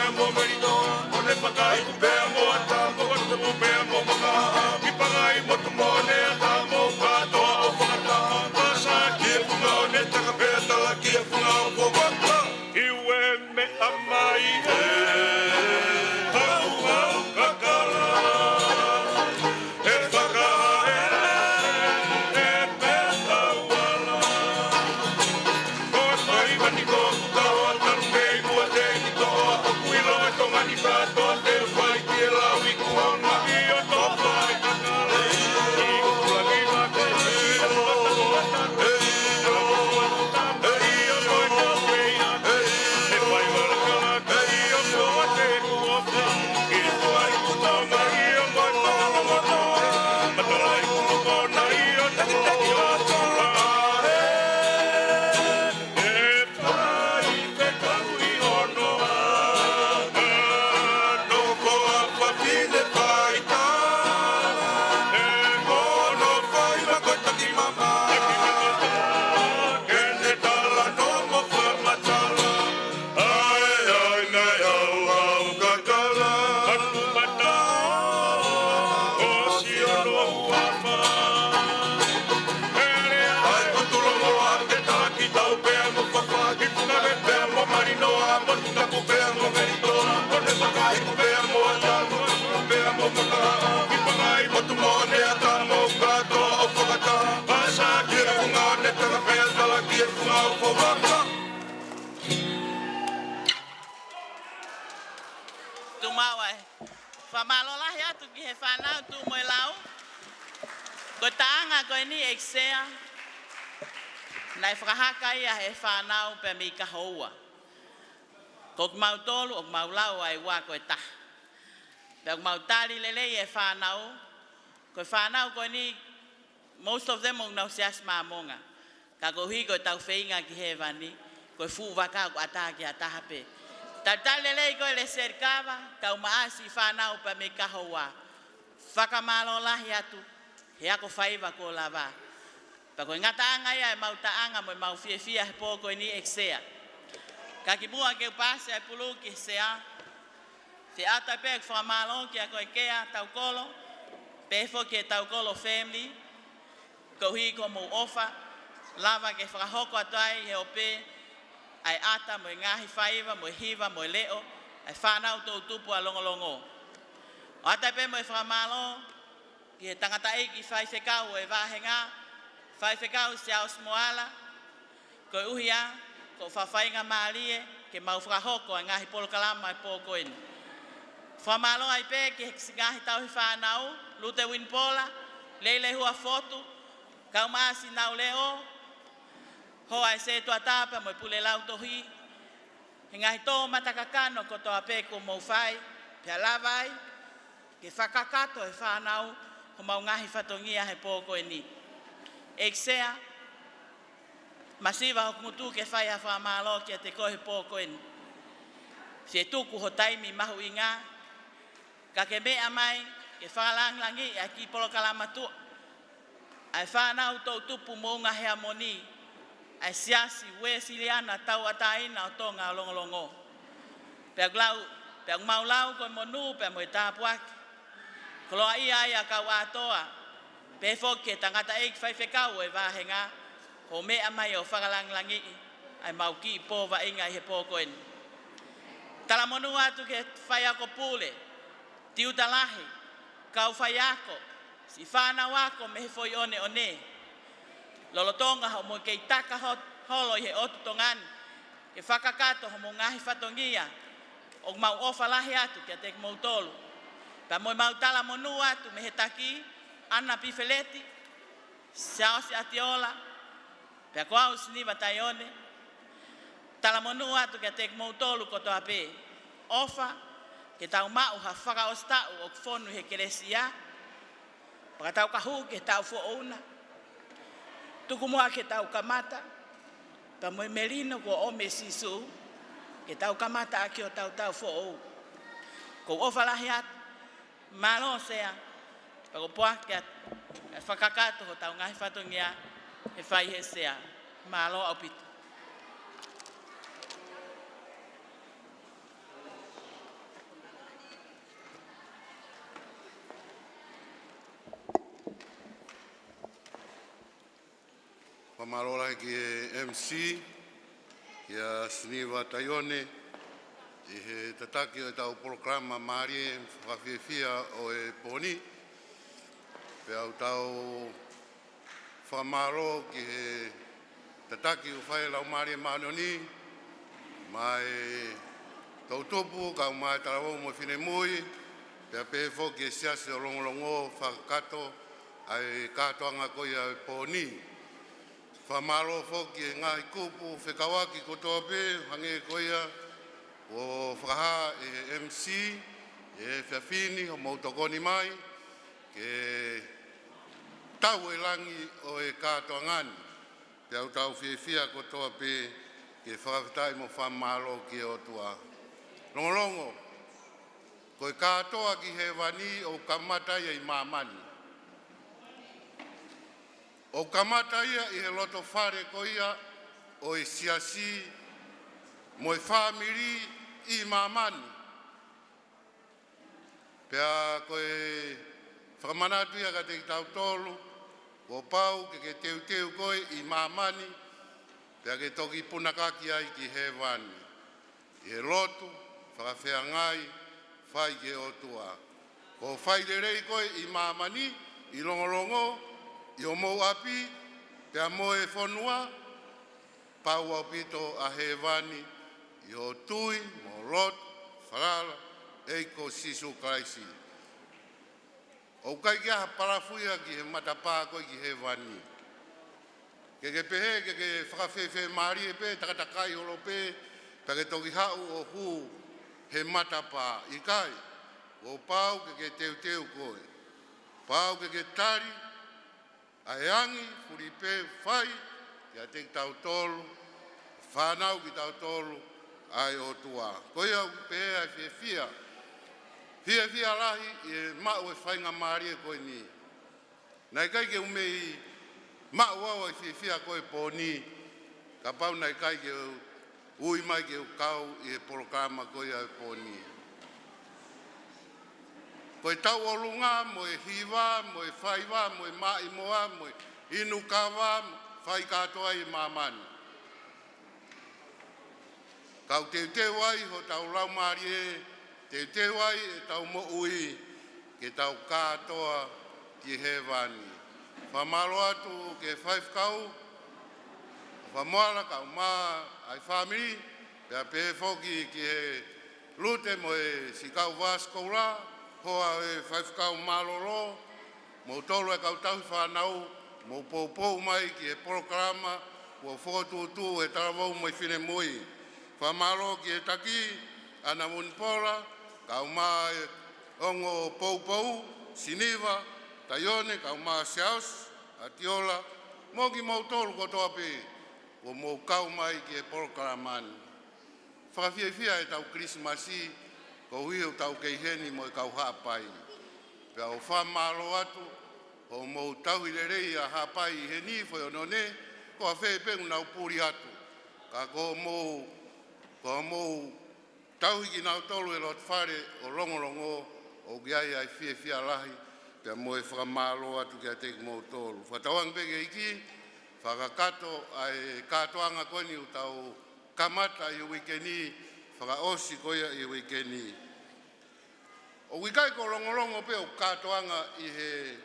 amo, marino, on ne pagai, amo, amo, amo, amo, Tumawa famalola ya tu ki he whanau tu moe lau. Ko taanga ko ni eksea. Nai whakahaka ia he whanau pe mi ka houa. Ko mautolu o maulau ai wā koe ta. Pe mautari lele e whanau. Ko whanau ko ni most of them o nau seas mamonga. Ka ko hui ko tau whainga ki he wani. Ko fu waka ko ataki atahape. Tatalele ko le serkava ka umaasi whanau pa me kahoua. Whakamalola hiatu. Hea ko whaiva ko lava. Pa ko ngataanga ia e mautaanga mo mau fia he pōko ni eksea. Ka ki mua ke upase ai pulu ki sea. Te ata pe whakamalo ki a koe kea tau kolo. Pefo ki tau kolo family. Ko hui ko mo ofa. Lava ke whakahoko atai he ope. Ai ata mo ngahi whaiva, mo hiva, mo leo, ai whanau tō tupu a longolongo. O ata pe mo e whakamalo, ki he tangata eiki whai whekau e wāhenga, whai whekau se aus moala, ko uhia, ko whawhainga maalie, ke mau whakahoko a ngahi polokalama e pōkoini. Whamalo ai pe ki he ngahi tau hi whanau, lute winpola, leile hua fotu, kaumasi nau leo, ho ai se tua tapa mo pule lau tohi. He ngahi tō matakakano ko toa pe ko mau whai, pia lavai, ke whakakato e whanau, ho mau ngahi whatongia he pōko e ni. Eksea, masiva ho kumutu ke whai a whamalo ki a te kohe pōko e ni. Se tuku ho taimi mahu i ngā, ka ke mea mai, ke whakalanglangi a ki polokalamatua. Ai whanau tō tupu mō ngā hea moni, ai siasi we siliana tau ataina o tonga longolongo. Pe maulau ko monu pe mo tapuaki. Koloa ia ia ka watoa. Pe foke tangata ek fai fekau e wahenga. Ho mea mai o whakalanglangi. Ai mauki pova inga he pōkoen. Tala monu atu ke whai ako pule. Tiu talahi. Kau whai ako. Si whanau ako me he foi one one. Lolotonga ho mo kei taka holo i he otu tongani. Ke whakakato ho mo ngahi whatongia. O mau ofa lahi atu kia te mau tolu. Pa mo mau tala monu atu me he taki. Ana pifeleti. Saosi atiola. Pe ko au siniva taione. Tala monu atu kia te mau tolu koto ape. Ofa. Ke tau mau ha whaka ostau o kfonu he keresia. Paka tau kahu ke tau fo ouna. Tuku mua ke tau kamata, pa moe melino ko ome sisu, ke tau kamata aki o tau fo'ou. Ko ofa lahi atu, malo sea, pa ko poa ke whakakato ho tau ngahi whatongia, he whai he sea, malo au pitu. Pamarola ki MC, ia Sniva Taione, I he tataki o tau programa Mārie whakawhiawhia o e poni. Pe au tau whamaro ki he tataki o whae lau Mārie Mānoni. Mai tau topu ka mai tarawau mo whine mui. Pe pe whoki e siasi o longolongo whakakato ai katoanga koia e poni. Whamaro whoki e ngai kupu whekawaki kotoa pe hange koia o whakaha e MC e whiawhini o mautokoni mai ke tau e langi o e katoangani. Te au tau whiawhia kotoa pe ke whakawhitai mo whamaro ki o tua. Longolongo, koe katoa ki he wani o kamata ia I mamani. O kamata ia I he loto whare koia o e siasi mo e whamiri I mamani. Pea koe whakamanatu ia ka te tau tolu, o pau ke teu koe I mamani, pea ke toki punakaki ai ki he wani. I he lotu, whakawhea ngai, whai ke o tua. Ko whai le rei koe I mamani, I longolongo, I o mou api, pea mo e whonua, pau au pito a he wani, I o tui, mo lot, wharala, eiko sisu kraisi. O kai kia parafuia ki he matapā koe ki he wani. Ke pehe, ke whakawhewhe maari e pe, takatakai olo pe, take toki hau o hu he matapā. I kai, o pau ke teu koe. Pau ke tari, a he angi, furi pe, whai, kia te tau tolu, whanau ki tau tolu, ai o tua. Koe au pehe ai whiawhia. Whiawhia lahi e mau e whainga maari e koe ni. Nai kai ke umei mau au e whiawhia koe pōni. Ka pau nai kai ke ui mai ke kau I e porokama koe ai pōni. Koe tau olunga, mo e hiwa, mo e whaiwa, mo e mai moa, mo e inu kawa, whai katoa I mamani. Kau teu ai ho tau lau maari e, teu ai e tau mo ui, ke tau katoa ki he wani. Whamaro atu ke whaifkau, whamoala kau maa ai whamiri, pea pe whoki ki he lute mo e sikau waskoura, hoa e whaifkau maloro, mo tolu e kau tau whanau, mo poupou mai ki he programa, mo whotutu e tarawau mo I whine mui. Whamaro ki he taki, ana munpola, kau maa e ongo poupou, siniva, taione, kau maa siaus, atiola, mo ki mautolu kotoa pe, o mo kau mai ki he programani. Whakawhiawhia e tau Krismasi, ko hiu tau keiheni mo I kau hapai. Pea o whamaro atu, o mo tau I lerei a hapai I he ni foi ono ne, ko a whepengu nau puri atu. Ka ko mo tau hiki nau tolu e lot whare o longolongo, o giai ai whiawhia lahi, pea mo e whakamaro atu kia teki mo tolu. Whatawang peke iki, whakakato ai katoanga koni u tau kamata I wikeni, whakaosi koia I wikeni. O wikai ko longolongo pe o katoanga I he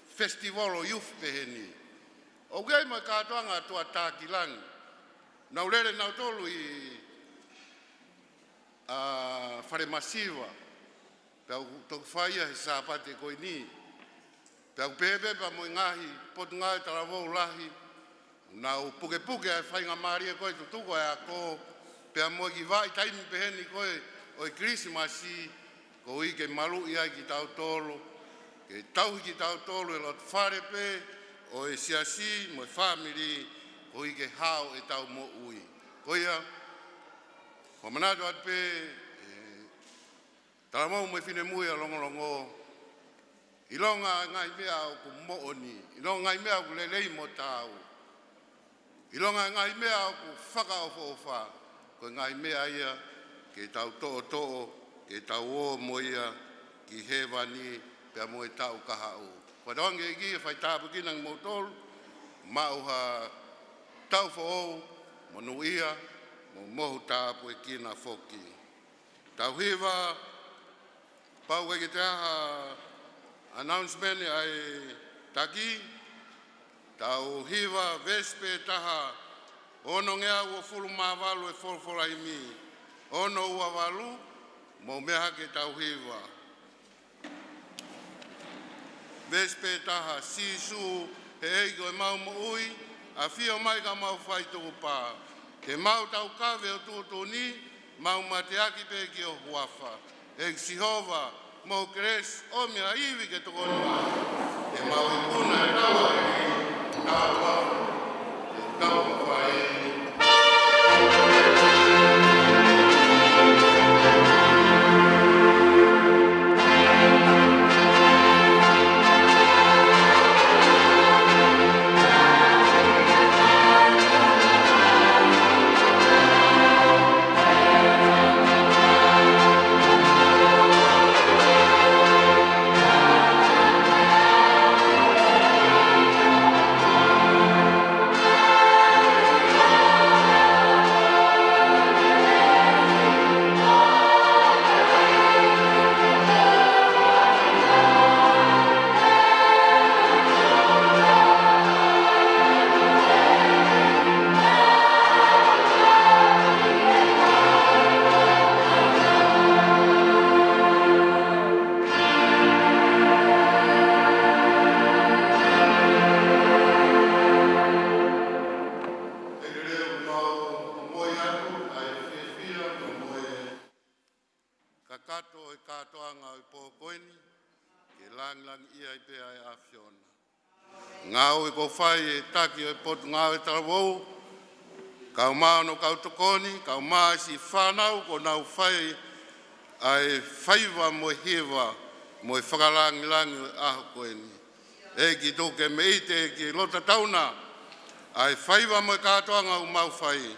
festival o youth peheni. O gai mo katoanga tua tākilangi. Nau lere nau tolu I whare masiva. Pea toku whaia he sāpate koi ni. Pea pepepa mo ngahi, potu ngai tarawau lahi. Nau puke ai whainga maari e koe tutuko e a ko. Pea mo ki vai taimi peheni koe o I Krismasi. Ko I ke malu ia ki tau tolu. Ke tau ki tau tolu e lot whare pe. O e siasi mo e whamiri. Ko I ke hao e tau mo ui. Ko ia, ko manatu at pe, taramau mo e whine mui a longolongo. I longa ngai mea o ku mooni. I longa ngai mea o ku lelei mo tau. I longa ngai mea o ku whakaofa. Ko ngai mea ia ke tau to'o, ke tau o mo ia ki he wani pea mo e tau kaha o. Kwa tawange iki e whai tāpu kinang mo tolu, mauha tau fo'ou, mo nuia, mo mohu tāpu e kina foki. Tauhiwa, pau e te aha announcement ai taki, tauhiwa vespe taha, ono ngea ua fulu mavalu e folfola imi, ono ua walu, mo meha ke tauhiwa. Vespe taha, sisu, he eigo e mau mo ui, a fio mai ka mau whai tuku pā. Ke mau tau kawe o tūtū ni, mau mateaki pe ki o huafa. E Sihova, mo kres, o mea iwi ke toko noa. E mau i puna e tawa e ki, tawa, e tawa whai. Ngau e ko whai e taki o e potu ngau e tarawou, kau maa no kau tokoni, kau maa si whanau ko nau whai ai whaiwa mo hewa mo e whakalangi o aho koeni. E ki toke me ite e ki lota tauna, ai whaiwa mo e katoanga o mau whai,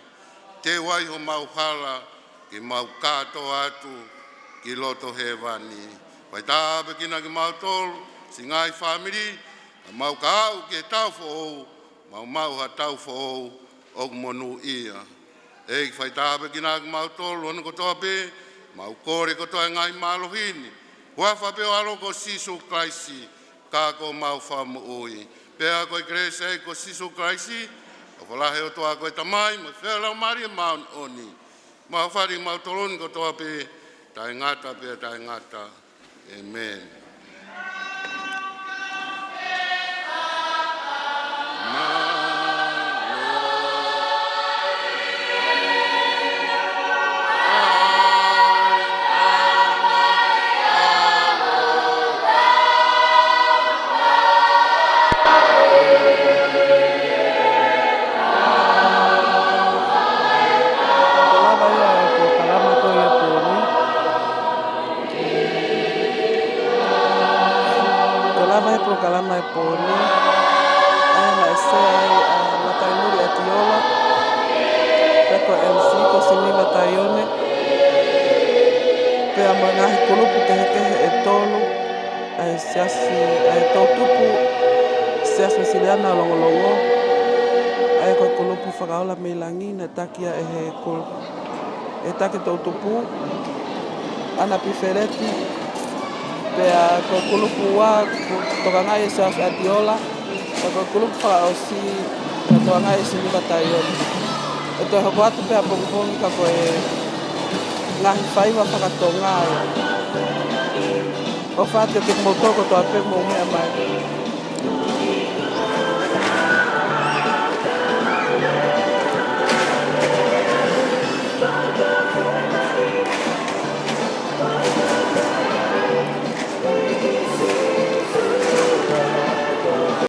te wai ho mau hala ki mau katoa atu ki loto hewani. Pai tāpe kina ki mau tolu, si ngai whamiri, mau ka au ke tau fo mau ha tau fo o monu ia e fai tabe kina mau tolo no ko tope mau kore ko to ngai malohini wa fa pe alo ko sisu kraisi ka ko mau fa mo oi pe a ko krese ko sisu kraisi o la he o to a ko tamai mo fe la mari mau oni mau fa ri mau tolo ko tope tai ngata pe tai ngata amen. Kalama e poni ai na se ai na taimuri atiola peko MC ko siniva taione pe amana kulupu te e tolu ai siasi ai totupu siasi siliana longolongo ai ko kulupu whakaola milangi na takia e he kul e take totupu ana pifereti pea ko kulupu wa toka ngai sa atiola ko kulupu fa osi toka ngai sini batayon to ho kwatu pea pongpong ka ko e ngai fai wa fa tonga o fa te mo to ko to pe mo me mai